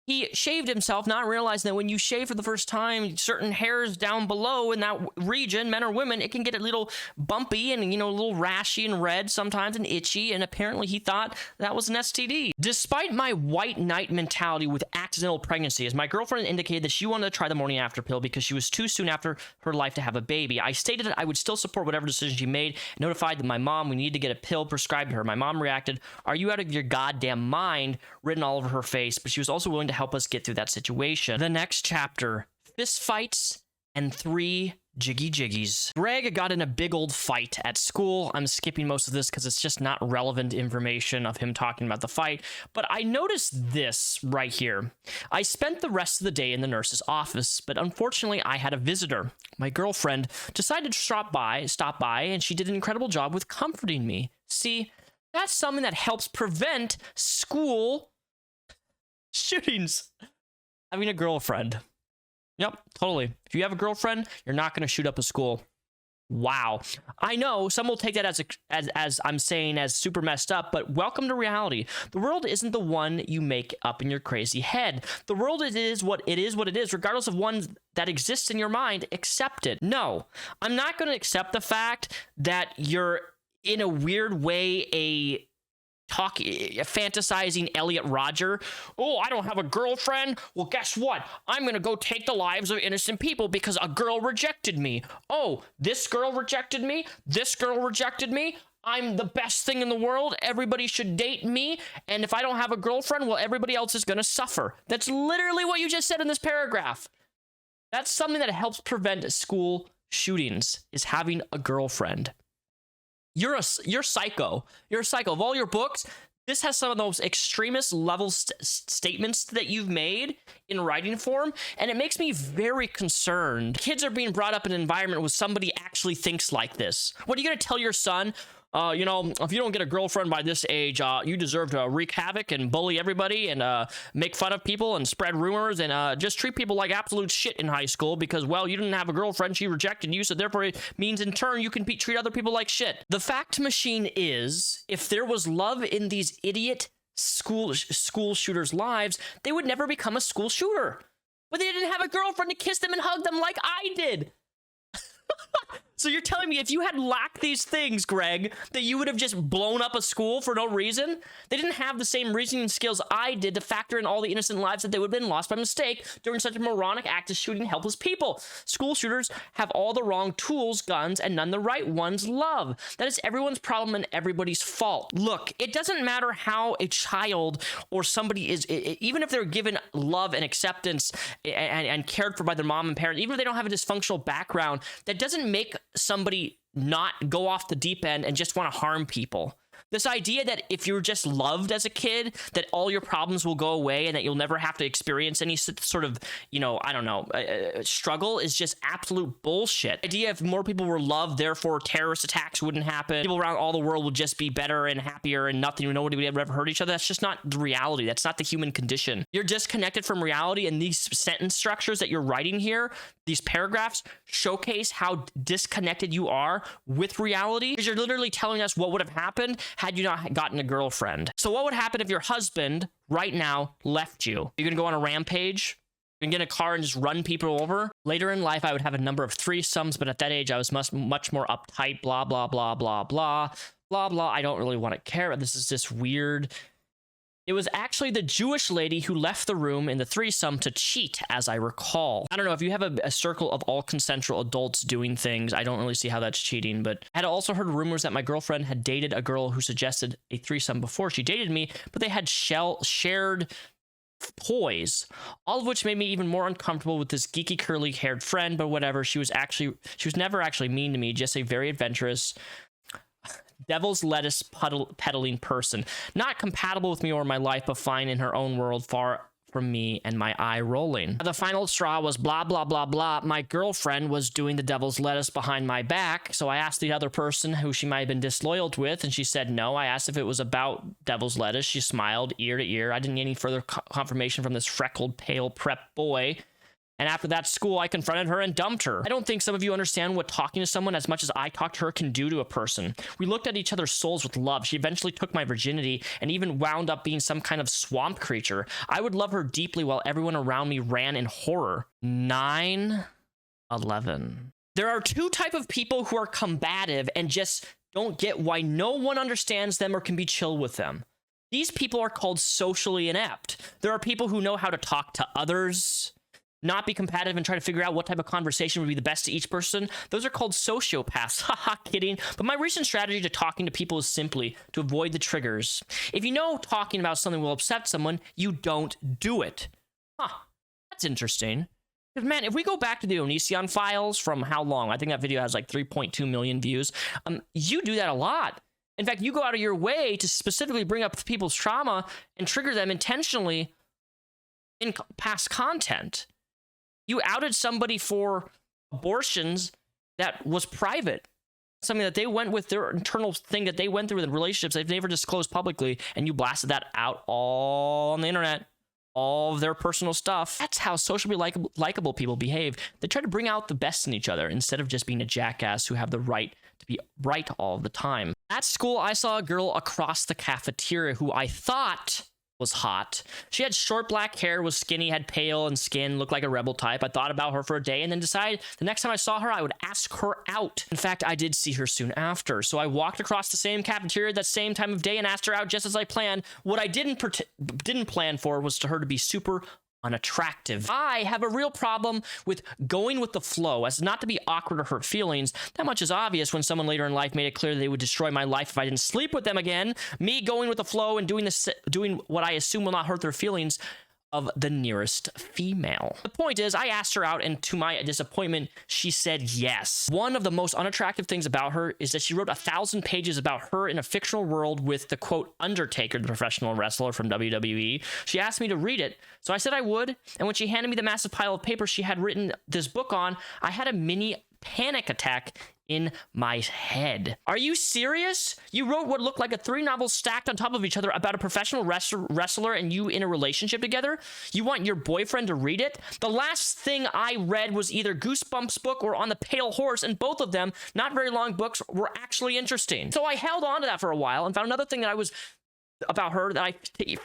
he shaved himself, not realizing that when you shave for the first time, certain hairs down below in that region, men or women, it can get a little bumpy and, you know, a little rashy and red sometimes and itchy. And apparently he thought that was an STD. Despite my white knight mentality with accidental pregnancies, my girlfriend indicated that she wanted to try the morning after pill because she was too soon after her life to have a baby. I stated that I would still support whatever decision she made, and notified that my mom we needed to get a pill prescribed to her. My mom reacted, "Are you out of your goddamn mind?" written all over her face, but she was also willing to help us get through that situation. The next chapter, fist fights and 3 jiggies. Greg got in a big old fight at school. I'm skipping most of this because it's just not relevant information of him talking about the fight, but I noticed this right here. I spent the rest of the day in the nurse's office, but unfortunately I had a visitor. My girlfriend decided to stop by, and she did an incredible job with comforting me. See, that's something that helps prevent school shootings. Having a girlfriend. Yep, totally. If you have a girlfriend, you're not going to shoot up a school. Wow. I know some will take that as I'm saying as super messed up, but welcome to reality. The world isn't the one you make up in your crazy head. The world is what it is, regardless of one that exists in your mind. Accept it. No, I'm not going to accept the fact that you're in a weird way fantasizing Elliot Rodger. Oh, I don't have a girlfriend. Well, guess what? I'm gonna go take the lives of innocent people because a girl rejected me. Oh, this girl rejected me. This girl rejected me. I'm the best thing in the world. Everybody should date me. And if I don't have a girlfriend, well, everybody else is gonna suffer. That's literally what you just said in this paragraph. That's something that helps prevent school shootings, is having a girlfriend. You're psycho. You're a psycho. Of all your books, this has some of those extremist level statements that you've made in writing form, and it makes me very concerned. Kids are being brought up in an environment where somebody actually thinks like this. What are you going to tell your son? You know, if you don't get a girlfriend by this age, you deserve to wreak havoc and bully everybody and make fun of people and spread rumors and just treat people like absolute shit in high school because, well, you didn't have a girlfriend, she rejected you, so therefore it means in turn you can treat other people like shit. The fact machine is, if there was love in these idiot school shooters' lives, they would never become a school shooter. But they didn't have a girlfriend to kiss them and hug them like I did. So you're telling me if you had lacked these things, Greg, that you would have just blown up a school for no reason? They didn't have the same reasoning skills I did to factor in all the innocent lives that they would have been lost by mistake during such a moronic act as shooting helpless people. School shooters have all the wrong tools, guns, and none the right ones. Love. That is everyone's problem and everybody's fault. Look, it doesn't matter how a child or somebody is, even if they're given love and acceptance and cared for by their mom and parents, even if they don't have a dysfunctional background, that doesn't make somebody not go off the deep end and just want to harm people. This idea that if you're just loved as a kid, that all your problems will go away and that you'll never have to experience any sort of, you know, I don't know, struggle is just absolute bullshit. The idea if more people were loved, therefore terrorist attacks wouldn't happen. People around all the world would just be better and happier and nobody would ever hurt each other. That's just not the reality. That's not the human condition. You're disconnected from reality, and these sentence structures that you're writing here, these paragraphs, showcase how disconnected you are with reality, because you're literally telling us what would have happened had you not gotten a girlfriend. So what would happen if your husband right now left you? You're gonna go on a rampage? You're gonna get in a car and just run people over? Later in life, I would have a number of threesomes, but at that age, I was much more uptight, blah, blah, blah, blah, blah, blah, blah. I don't really want to care. This is just weird. It was actually the Jewish lady who left the room in the threesome to cheat, as I recall. I don't know, if you have a circle of all consensual adults doing things, I don't really see how that's cheating, but I had also heard rumors that my girlfriend had dated a girl who suggested a threesome before she dated me, but they had shared toys, all of which made me even more uncomfortable with this geeky curly-haired friend, but whatever, she was never actually mean to me, just a very adventurous, devil's lettuce peddling person, not compatible with me or my life, but fine in her own world, far from me and my eye rolling. The final straw was blah, blah, blah, blah. My girlfriend was doing the devil's lettuce behind my back, so I asked the other person who she might have been disloyal with, and she said no. I asked if it was about devil's lettuce. She smiled ear to ear. I didn't get any further confirmation from this freckled, pale prep boy. And after that school, I confronted her and dumped her. I don't think some of you understand what talking to someone as much as I talked to her can do to a person. We looked at each other's souls with love. She eventually took my virginity and even wound up being some kind of swamp creature. I would love her deeply while everyone around me ran in horror. 9/11. There are two types of people who are combative and just don't get why no one understands them or can be chill with them. These people are called socially inept. There are people who know how to talk to others, not be combative and try to figure out what type of conversation would be the best to each person. Those are called sociopaths. Haha, kidding. But my recent strategy to talking to people is simply to avoid the triggers. If you know talking about something will upset someone, you don't do it. That's interesting. Because, man, if we go back to the Onision files from how long? I think that video has like 3.2 million views. You do that a lot. In fact, you go out of your way to specifically bring up people's trauma and trigger them intentionally in past content. You outed somebody for abortions that was private. Something that they went with, their internal thing that they went through in relationships they've never disclosed publicly, and you blasted that out all on the internet. All of their personal stuff. That's how socially likable people behave. They try to bring out the best in each other instead of just being a jackass who have the right to be right all the time. At school, I saw a girl across the cafeteria who I thought was hot. She had short black hair, was skinny, had pale and skin, looked like a rebel type. I thought about her for a day and then decided the next time I saw her, I would ask her out. In fact, I did see her soon after. So I walked across the same cafeteria that same time of day and asked her out just as I planned. What I didn't plan for was for her to be super unattractive. I have a real problem with going with the flow as not to be awkward or hurt feelings. That much is obvious when someone later in life made it clear they would destroy my life if I didn't sleep with them again. Me going with the flow and doing what I assume will not hurt their feelings of the nearest female. The point is, I asked her out, and to my disappointment, she said yes. One of the most unattractive things about her is that she wrote 1,000 pages about her in a fictional world with the quote Undertaker, the professional wrestler from WWE. She asked me to read it, so I said I would, and when she handed me the massive pile of paper she had written this book on, I had a mini panic attack in my head. Are you serious? You wrote what looked like 3 novels stacked on top of each other about a professional wrestler and you in a relationship together? You want your boyfriend to read it? The last thing I read was either Goosebumps book or On the Pale Horse, and both of them, not very long books, were actually interesting. So I held on to that for a while and found another thing that I was about her that I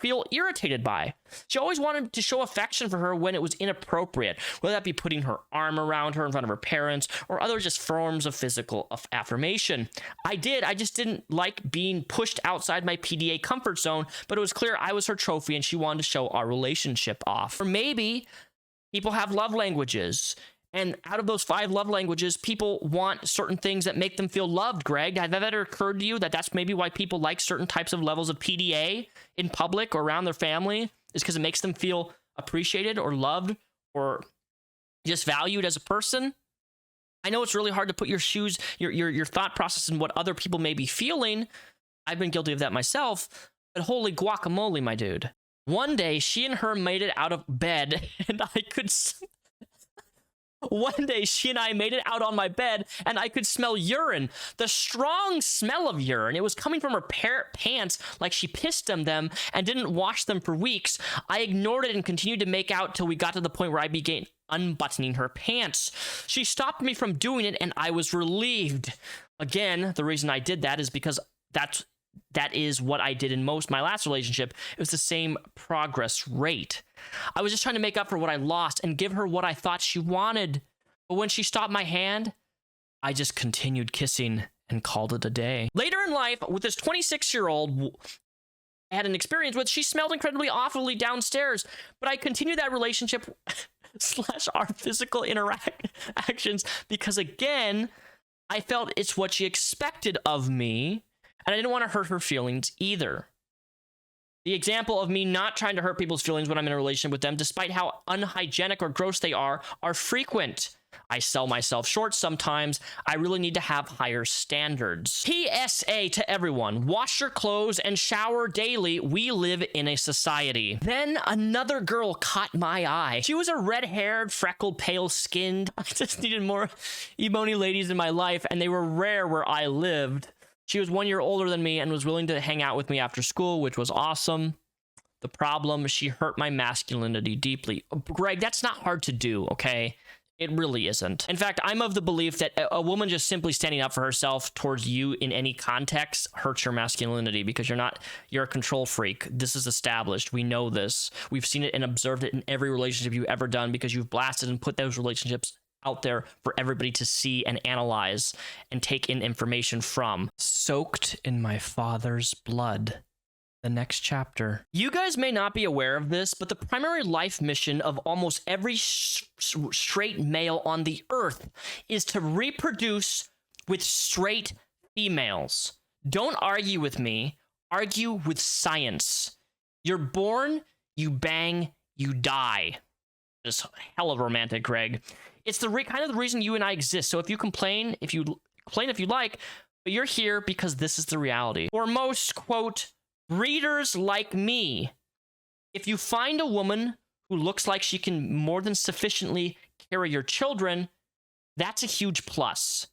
feel irritated by. She always wanted to show affection for her when it was inappropriate, whether that be putting her arm around her in front of her parents or other just forms of physical affirmation. I just didn't like being pushed outside my PDA comfort zone, but it was clear I was her trophy and she wanted to show our relationship off. Or maybe people have love languages, and out of those 5 love languages, people want certain things that make them feel loved, Greg. Has that ever occurred to you that that's maybe why people like certain types of levels of PDA in public or around their family? Is because it makes them feel appreciated or loved or just valued as a person? I know it's really hard to put your thought process in what other people may be feeling. I've been guilty of that myself, but holy guacamole, my dude. One day, she and her made it out of bed, and I could... One day, she and I made it out on my bed, and I could smell urine. The strong smell of urine. It was coming from her pants like she pissed them and didn't wash them for weeks. I ignored it and continued to make out till we got to the point where I began unbuttoning her pants. She stopped me from doing it, and I was relieved. Again, the reason I did that is because that is what I did in my last relationship. It was the same progress rate. I was just trying to make up for what I lost and give her what I thought she wanted. But when she stopped my hand, I just continued kissing and called it a day. Later in life, with this 26-year-old I had an experience with, she smelled incredibly awfully downstairs, but I continued that relationship / our physical interactions because, again, I felt it's what she expected of me, and I didn't want to hurt her feelings either. The example of me not trying to hurt people's feelings when I'm in a relationship with them, despite how unhygienic or gross they are frequent. I sell myself short sometimes. I really need to have higher standards. PSA to everyone, wash your clothes and shower daily. We live in a society. Then another girl caught my eye. She was a red-haired, freckled, pale-skinned. I just needed more ebony ladies in my life, and they were rare where I lived. She was 1 year older than me and was willing to hang out with me after school, which was awesome. The problem, she hurt my masculinity deeply. Greg, that's not hard to do, okay? It really isn't. In fact, I'm of the belief that a woman just simply standing up for herself towards you in any context hurts your masculinity, because you're a control freak. This is established. We know this. We've seen it and observed it in every relationship you've ever done, because you've blasted and put those relationships out there for everybody to see and analyze and take in information from. Soaked in my father's blood. The next chapter. You guys may not be aware of this, but the primary life mission of almost every straight male on the earth is to reproduce with straight females. Don't argue with me. Argue with science. You're born, you bang, you die. Just hella romantic, Greg. It's the kind of the reason you and I exist. So if you complain, if you like, but you're here because this is the reality. For most, quote, breeders like me, if you find a woman who looks like she can more than sufficiently carry your children, that's a huge plus.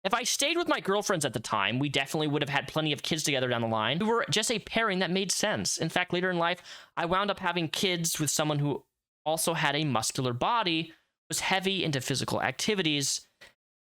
If I stayed with my girlfriends at the time, we definitely would have had plenty of kids together down the line. We were just a pairing that made sense. In fact, later in life, I wound up having kids with someone who also had a muscular body, was heavy into physical activities,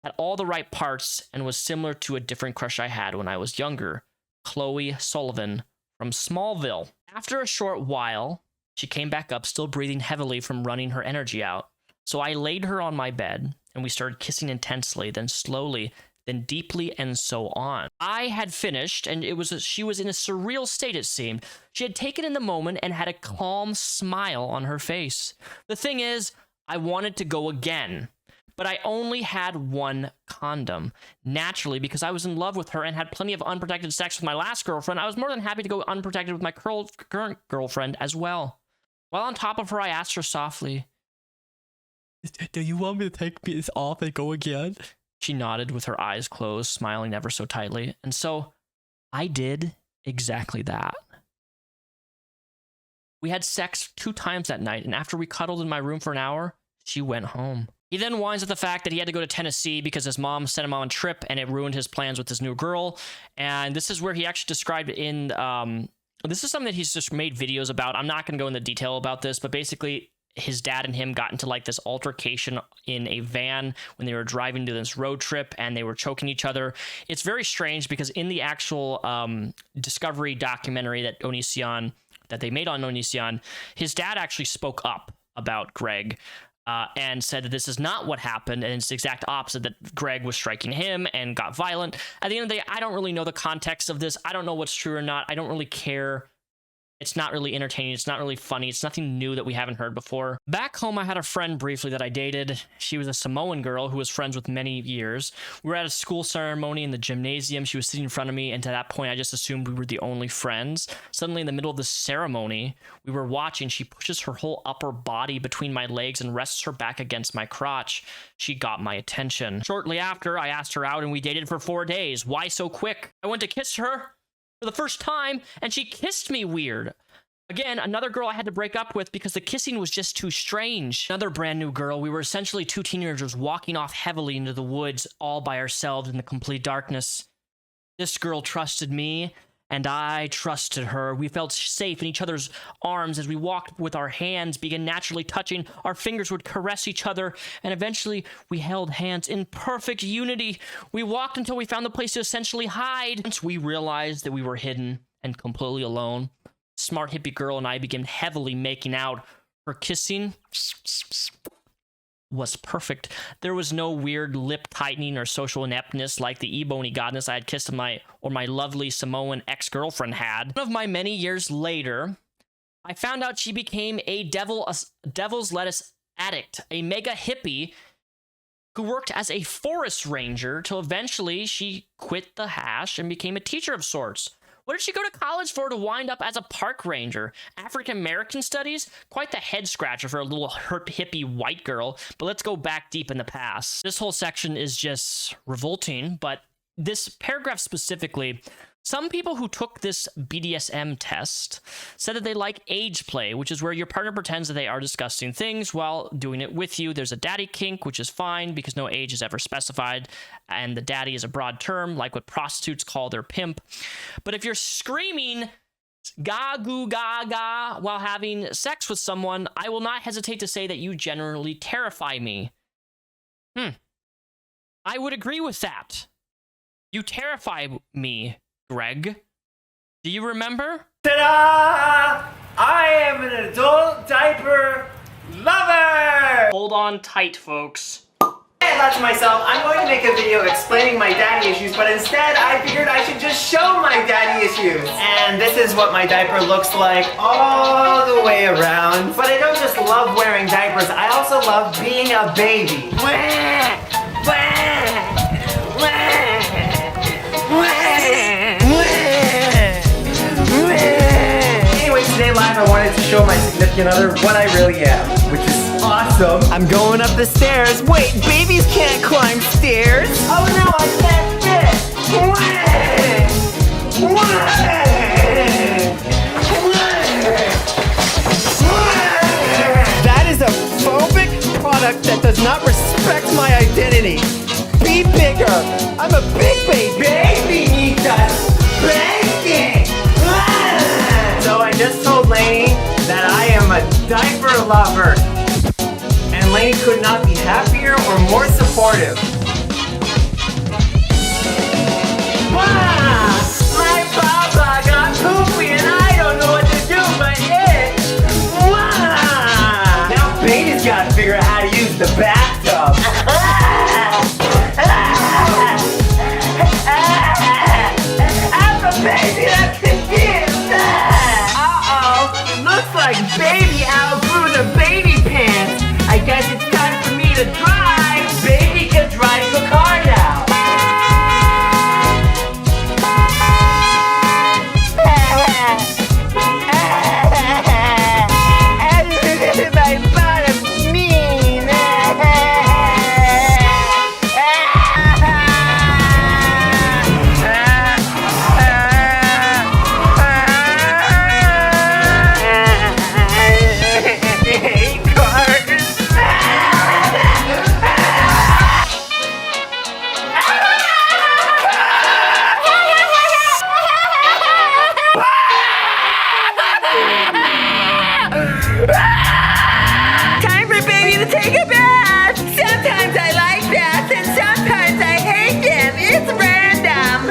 had all the right parts, and was similar to a different crush I had when I was younger, Chloe Sullivan from Smallville. After a short while, she came back up, still breathing heavily from running her energy out. So I laid her on my bed, and we started kissing intensely, then slowly, then deeply, and so on. I had finished, and she was in a surreal state, it seemed. She had taken in the moment and had a calm smile on her face. The thing is, I wanted to go again, but I only had one condom. Naturally, because I was in love with her and had plenty of unprotected sex with my last girlfriend, I was more than happy to go unprotected with my current girlfriend as well. While on top of her, I asked her softly, "Do you want me to take this off and go again?" She nodded with her eyes closed, smiling ever so tightly. And so I did exactly that. We had sex 2 times that night, and after we cuddled in my room for an hour, she went home. He then whines at the fact that he had to go to Tennessee because his mom sent him on a trip and it ruined his plans with his new girl. And this is where he actually described in, this is something that he's just made videos about. I'm not going to go into detail about this, but basically his dad and him got into like this altercation in a van when they were driving to this road trip, and they were choking each other. It's very strange because in the actual Discovery documentary that they made on Onision, his dad actually spoke up about Greg. And said that this is not what happened, and it's the exact opposite, that Greg was striking him and got violent. At the end of the day, I don't really know the context of this. I don't know what's true or not. I don't really care. It's not really entertaining. It's not really funny. It's nothing new that we haven't heard before. Back home, I had a friend briefly that I dated. She was a Samoan girl who was friends with many years. We were at a school ceremony in the gymnasium. She was sitting in front of me, and to that point, I just assumed we were the only friends. Suddenly, in the middle of the ceremony, we were watching. She pushes her whole upper body between my legs and rests her back against my crotch. She got my attention. Shortly after, I asked her out, and we dated for 4 days. Why so quick? I went to kiss her for the first time, and she kissed me weird. Again, another girl I had to break up with because the kissing was just too strange. Another brand new girl. We were essentially 2 teenagers walking off heavily into the woods all by ourselves in the complete darkness. This girl trusted me, and I trusted her. We felt safe in each other's arms as we walked with our hands, began naturally touching. Our fingers would caress each other, and eventually we held hands in perfect unity. We walked until we found the place to essentially hide. Once we realized that we were hidden and completely alone, smart hippie girl and I began heavily making out. Her kissing was perfect. There was no weird lip tightening or social ineptness like the ebony goddess I had kissed my lovely Samoan ex-girlfriend had. One of my many years later, I found out she became a devil's lettuce addict, a mega hippie who worked as a forest ranger till eventually she quit the hash and became a teacher of sorts. What did she go to college for to wind up as a park ranger? African American studies? Quite the head scratcher for a little hippie white girl, but let's go back deep in the past. This whole section is just revolting, but this paragraph specifically, some people who took this BDSM test said that they like age play, which is where your partner pretends that they are discussing things while doing it with you. There's a daddy kink, which is fine because no age is ever specified, and the daddy is a broad term, like what prostitutes call their pimp. But if you're screaming ga goo ga ga while having sex with someone, I will not hesitate to say that you generally terrify me. I would agree with that. You terrify me, Greg. Do you remember? Ta-da! I am an adult diaper lover! Hold on tight, folks. I thought to myself, I'm going to make a video explaining my daddy issues, but instead I figured I should just show my daddy issues. And this is what my diaper looks like all the way around. But I don't just love wearing diapers, I also love being a baby. Anyway, today live I wanted to show my significant other what I really am, which is awesome. I'm going up the stairs. Wait, babies can't climb stairs. Oh no, I can't That is a phobic product that does not respect my identity. Be bigger. I'm a big baby. Baby needs us spanking. So I just told Lainey that I am a diaper lover. And Lainey could not be happier or more supportive. Wow! My papa got poopy and I don't know what to do but itch. Wow! Now baby's gotta figure out how to use the bathtub. I'm a baby that can give. Uh-oh, looks like baby outgrew the baby pants. I guess it's time for me to drive. Baby can drive the car now. My bottom mean. Time for baby to take a bath. Sometimes I like baths and sometimes I hate them. It's random.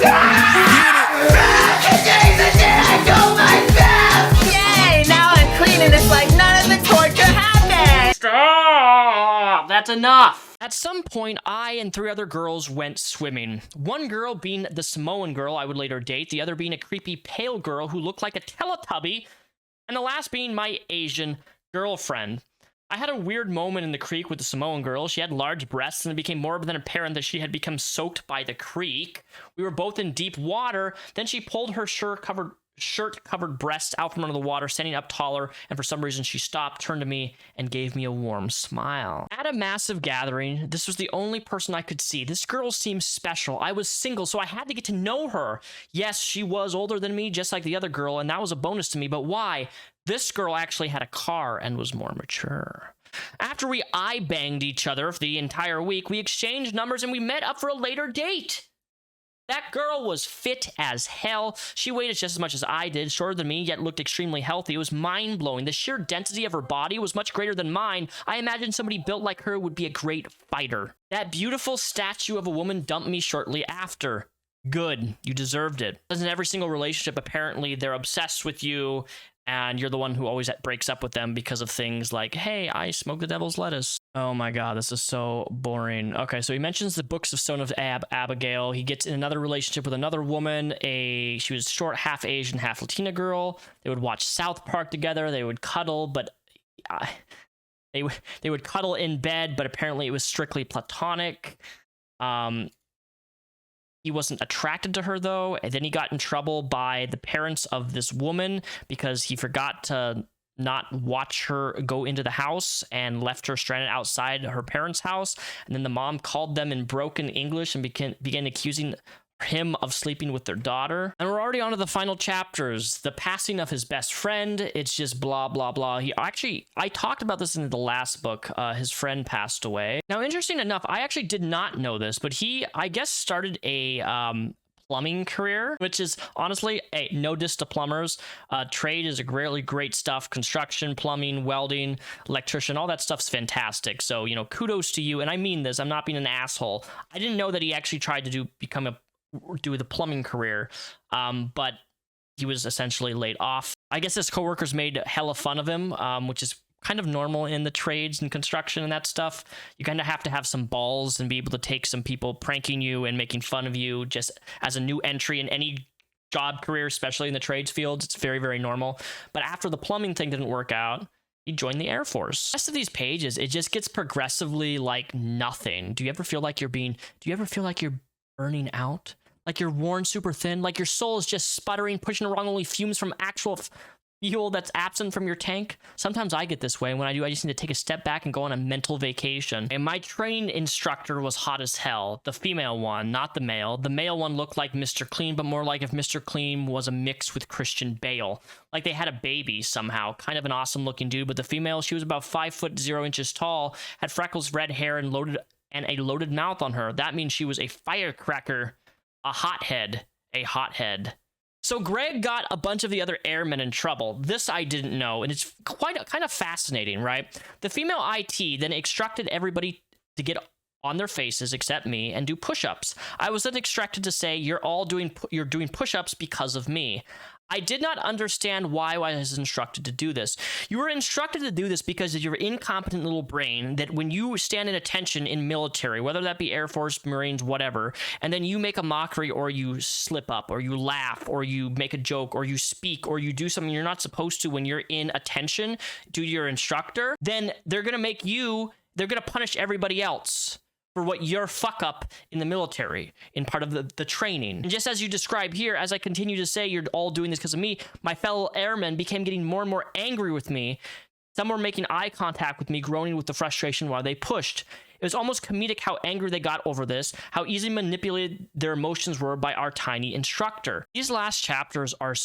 Yay! Now I'm clean and it's like none of the torture happened. Stop! That's enough. At some point, I and 3 other girls went swimming. One girl being the Samoan girl I would later date, the other being a creepy pale girl who looked like a Teletubby, and the last being my Asian girlfriend. I had a weird moment in the creek with the Samoan girl. She had large breasts, and it became more than apparent that she had become soaked by the creek. We were both in deep water. Then she pulled her shirt-covered breasts out from under the water, standing up taller, and for some reason she stopped, turned to me, and gave me a warm smile. At a massive gathering, this was the only person I could see. This girl seemed special. I was single, so I had to get to know her. Yes, she was older than me, just like the other girl, and that was a bonus to me, but why? This girl actually had a car and was more mature. After we eye-banged each other for the entire week, we exchanged numbers and we met up for a later date. That girl was fit as hell. She weighed just as much as I did, shorter than me, yet looked extremely healthy. It was mind-blowing. The sheer density of her body was much greater than mine. I imagined somebody built like her would be a great fighter. That beautiful statue of a woman dumped me shortly after. Good. You deserved it. As in every single relationship, apparently they're obsessed with you, and you're the one who always breaks up with them because of things like, hey, I smoke the devil's lettuce. Oh my god, this is so boring. Okay, so he mentions the books of Stone of Abigail. He gets in another relationship with another woman. She was short, half Asian, half Latina girl. They would watch South Park together. They would cuddle, but they would cuddle in bed, but apparently it was strictly platonic. He wasn't attracted to her, though, and then he got in trouble by the parents of this woman because he forgot to not watch her go into the house and left her stranded outside her parents' house. And then the mom called them in broken English and began accusing him of sleeping with their daughter. And we're already on to the final chapters. The passing of his best friend. It's just blah, blah, blah. I talked about this in the last book. His friend passed away. Now, interesting enough, I actually did not know this, but he, I guess, started a plumbing career, which is honestly no diss to plumbers. Trade is a really great stuff. Construction, plumbing, welding, electrician, all that stuff's fantastic. So, kudos to you. And I mean this, I'm not being an asshole. I didn't know that he actually tried to do the plumbing career, but he was essentially laid off. I guess his coworkers made hella fun of him, which is kind of normal in the trades and construction and that stuff. You kind of have to have some balls and be able to take some people pranking you and making fun of you just as a new entry in any job career, especially in the trades fields. It's very, very normal. But after the plumbing thing didn't work out, he joined the Air Force. The rest of these pages, it just gets progressively like nothing. Do you ever feel like you're burning out? Like you're worn super thin, like your soul is just sputtering, pushing around only fumes from actual fuel that's absent from your tank? Sometimes I get this way, and when I do, I just need to take a step back and go on a mental vacation. And my training instructor was hot as hell. The female one, not the male. The male one looked like Mr. Clean, but more like if Mr. Clean was a mix with Christian Bale. Like they had a baby somehow. Kind of an awesome looking dude, but the female, she was about 5'0" tall, had freckles, red hair, and a loaded mouth on her. That means she was a firecracker. A hothead. So Greg got a bunch of the other airmen in trouble. This I didn't know, and it's kind of fascinating, right? The female IT then instructed everybody to get on their faces except me and do push-ups. I was then instructed to say, you're doing push-ups because of me. I did not understand why I was instructed to do this. You were instructed to do this because of your incompetent little brain that when you stand in attention in military, whether that be Air Force, Marines, whatever, and then you make a mockery or you slip up or you laugh or you make a joke or you speak or you do something you're not supposed to when you're in attention due to your instructor, then they're going to punish everybody else for what your fuck up in the military, in part of the training. And just as you describe here, as I continue to say, you're all doing this because of me, my fellow airmen became getting more and more angry with me. Some were making eye contact with me, groaning with the frustration while they pushed. It was almost comedic how angry they got over this, how easily manipulated their emotions were by our tiny instructor. These last chapters are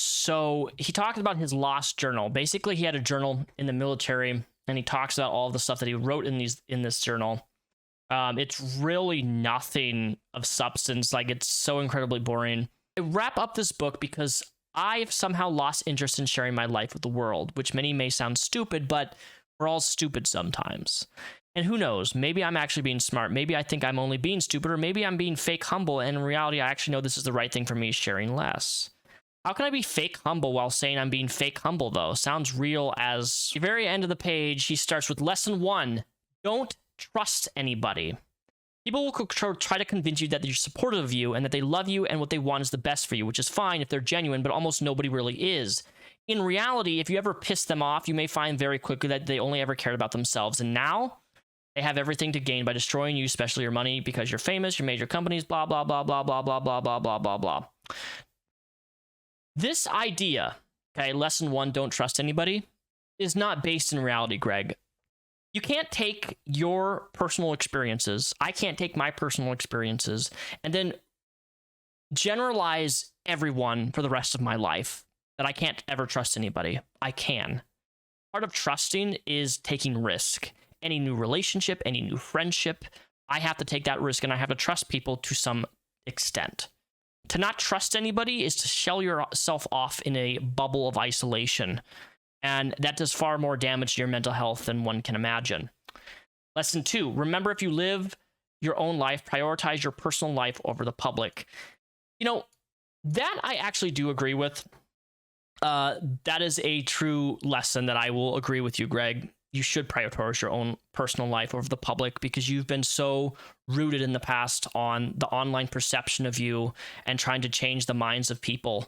he talked about his lost journal. Basically, he had a journal in the military, and he talks about all of the stuff that he wrote in this journal. It's really nothing of substance. Like, it's so incredibly boring. I wrap up this book because I've somehow lost interest in sharing my life with the world, which many may sound stupid, but we're all stupid sometimes. And who knows, maybe I'm actually being smart. Maybe I think I'm only being stupid, or maybe I'm being fake humble, and in reality, I actually know this is the right thing for me, sharing less. How can I be fake humble while saying I'm being fake humble, though? Sounds real as... the very end of the page, he starts with Lesson 1. Don't trust anybody. People will try to convince you that they're supportive of you and that they love you and what they want is the best for you, which is fine if they're genuine, but almost nobody really is. In reality, if you ever piss them off, you may find very quickly that they only ever cared about themselves, and now they have everything to gain by destroying you, especially your money, because you're famous, your major companies, blah, blah, blah, blah, blah, blah, blah, blah, blah, blah, blah. This idea, okay, Lesson 1, don't trust anybody, is not based in reality, Greg. You can't take your personal experiences, I can't take my personal experiences, and then generalize everyone for the rest of my life that I can't ever trust anybody. I can. Part of trusting is taking risk. Any new relationship, any new friendship, I have to take that risk, and I have to trust people to some extent. To not trust anybody is to shell yourself off in a bubble of isolation. And that does far more damage to your mental health than one can imagine. Lesson 2, remember, if you live your own life, prioritize your personal life over the public. You know, that I actually do agree with. That is a true lesson that I will agree with you, Greg. You should prioritize your own personal life over the public because you've been so rooted in the past on the online perception of you and trying to change the minds of people.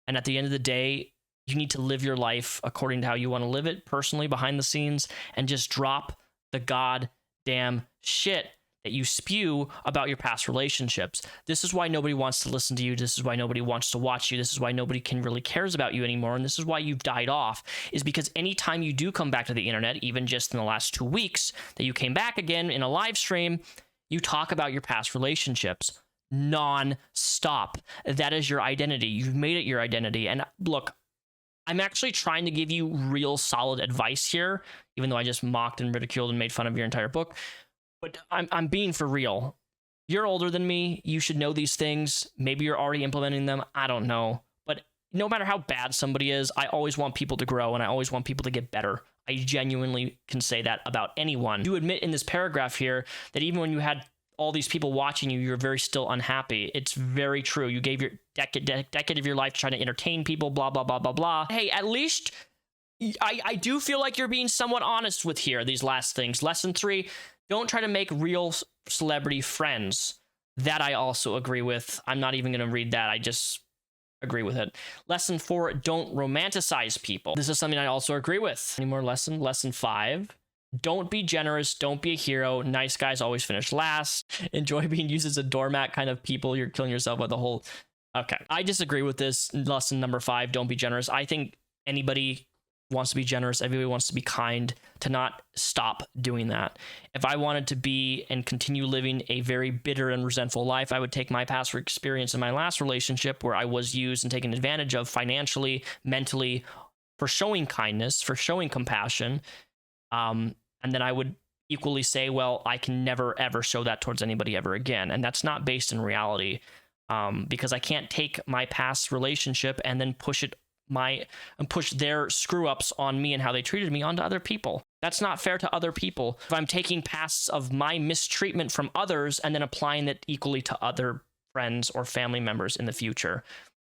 And at the end of the day, you need to live your life according to how you want to live it personally behind the scenes and just drop the goddamn shit that you spew about your past relationships. This is why nobody wants to listen to you. This is why nobody wants to watch you. This is why nobody really cares about you anymore. And this is why you've died off, is because anytime you do come back to the internet, even just in the last 2 weeks that you came back again in a live stream, you talk about your past relationships non-stop. That is your identity. You've made it your identity. And look, I'm actually trying to give you real solid advice here, even though I just mocked and ridiculed and made fun of your entire book. But I'm being for real. You're older than me. You should know these things. Maybe you're already implementing them. I don't know. But no matter how bad somebody is, I always want people to grow and I always want people to get better. I genuinely can say that about anyone. You admit in this paragraph here that even when you had all these people watching you, you're very still unhappy. It's very true. You gave your decade of your life trying to entertain people, blah, blah, blah, blah, blah. Hey, at least I do feel like you're being somewhat honest with here, these last things. Lesson 3, don't try to make real celebrity friends. That I also agree with. I'm not even going to read that. I just agree with it. Lesson 4, don't romanticize people. This is something I also agree with. Any more lesson? Lesson 5, don't be generous. Don't be a hero. Nice guys always finish last. Enjoy being used as a doormat kind of people. You're killing yourself with the whole... Okay. I disagree with this. Lesson number 5, don't be generous. I think anybody wants to be generous. Everybody wants to be kind. To not stop doing that. If I wanted to be and continue living a very bitter and resentful life, I would take my past experience in my last relationship where I was used and taken advantage of financially, mentally, for showing kindness, for showing compassion. And then I would equally say, well, I can never, ever show that towards anybody ever again. And that's not based in reality, because I can't take my past relationship and then push their screw ups on me and how they treated me onto other people. That's not fair to other people. If I'm taking pasts of my mistreatment from others and then applying it equally to other friends or family members in the future,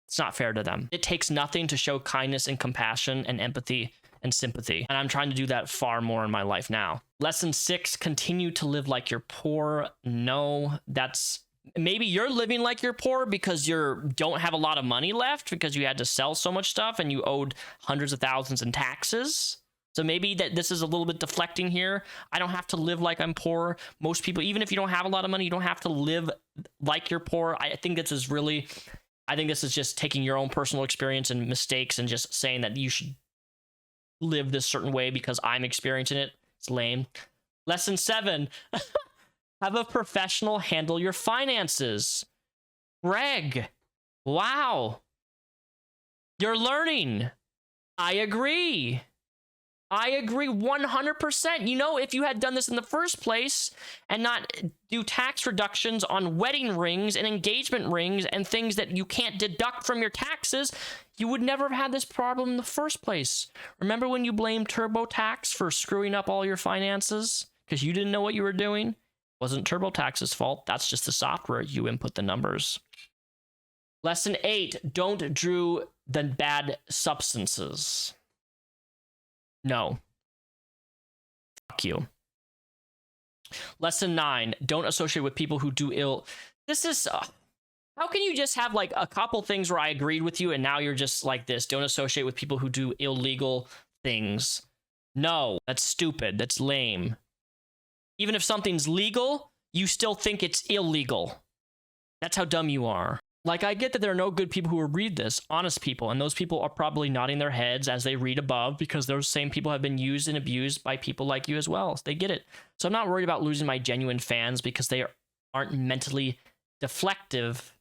it's not fair to them. It takes nothing to show kindness and compassion and empathy and sympathy. And I'm trying to do that far more in my life now. Lesson 6, continue to live like you're poor. No, that's... Maybe you're living like you're poor because you don't have a lot of money left because you had to sell so much stuff and you owed hundreds of thousands in taxes. So maybe that this is a little bit deflecting here. I don't have to live like I'm poor. Most people, even if you don't have a lot of money, you don't have to live like you're poor. I think this is just taking your own personal experience and mistakes and just saying that you should live this certain way because I'm experiencing it. It's lame. Lesson 7. Have a professional handle your finances. Greg, wow. You're learning. I agree. I agree 100%. You know, if you had done this in the first place and not do tax reductions on wedding rings and engagement rings and things that you can't deduct from your taxes, you would never have had this problem in the first place. Remember when you blamed TurboTax for screwing up all your finances because you didn't know what you were doing? Wasn't TurboTax's fault. That's just the software. You input the numbers. Lesson 8, don't do the bad substances. No. Fuck you. Lesson 9, don't associate with people who do ill. This is... how can you just have like a couple things where I agreed with you and now you're just like this? Don't associate with people who do illegal things. No, that's stupid. That's lame. Even if something's legal, you still think it's illegal. That's how dumb you are. Like, I get that there are no good people who will read this, honest people, and those people are probably nodding their heads as they read above because those same people have been used and abused by people like you as well. They get it. So I'm not worried about losing my genuine fans because they aren't mentally defective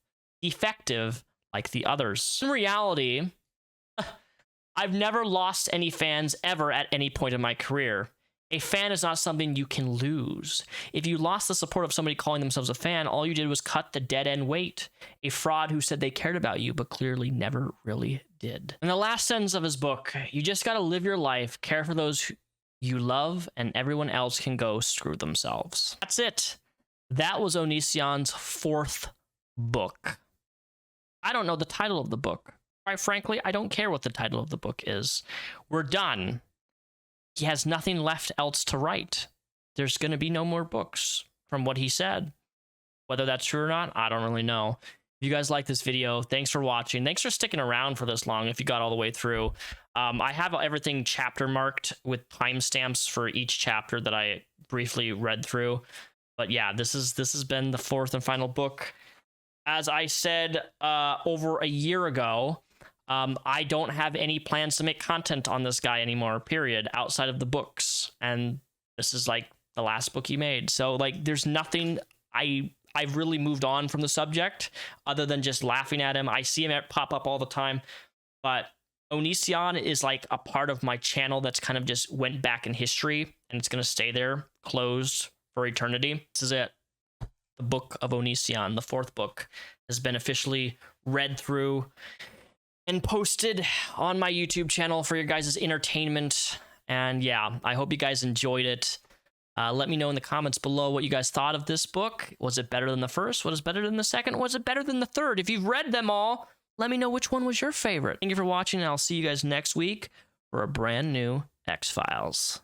like the others. In reality, I've never lost any fans ever at any point in my career. A fan is not something you can lose. If you lost the support of somebody calling themselves a fan, all you did was cut the dead end weight. A fraud who said they cared about you, but clearly never really did. In the last sentence of his book, you just gotta live your life, care for those you love, and everyone else can go screw themselves. That's it. That was Onision's 4th book. I don't know the title of the book. Quite frankly, I don't care what the title of the book is. We're done. He has nothing left else to write. There's going to be no more books from what he said. Whether that's true or not, I don't really know. If you guys like this video, thanks for watching. Thanks for sticking around for this long if you got all the way through. I have everything chapter marked with timestamps for each chapter that I briefly read through. But yeah, this has been the fourth and final book. As I said over a year ago, I don't have any plans to make content on this guy anymore, period, outside of the books. And this is like the last book he made. So like there's nothing I've really moved on from the subject other than just laughing at him. I see him pop up all the time, but Onision is like a part of my channel that's kind of just went back in history, and it's going to stay there closed for eternity. This is it. The Book of Onision, the fourth book, has been officially read through and posted on my YouTube channel for your guys' entertainment. And yeah, I hope you guys enjoyed it. Let me know in the comments below what you guys thought of this book. Was it better than the first? Was it better than the second? Was it better than the third? If you've read them all, let me know which one was your favorite. Thank you for watching, and I'll see you guys next week for a brand new X-Files.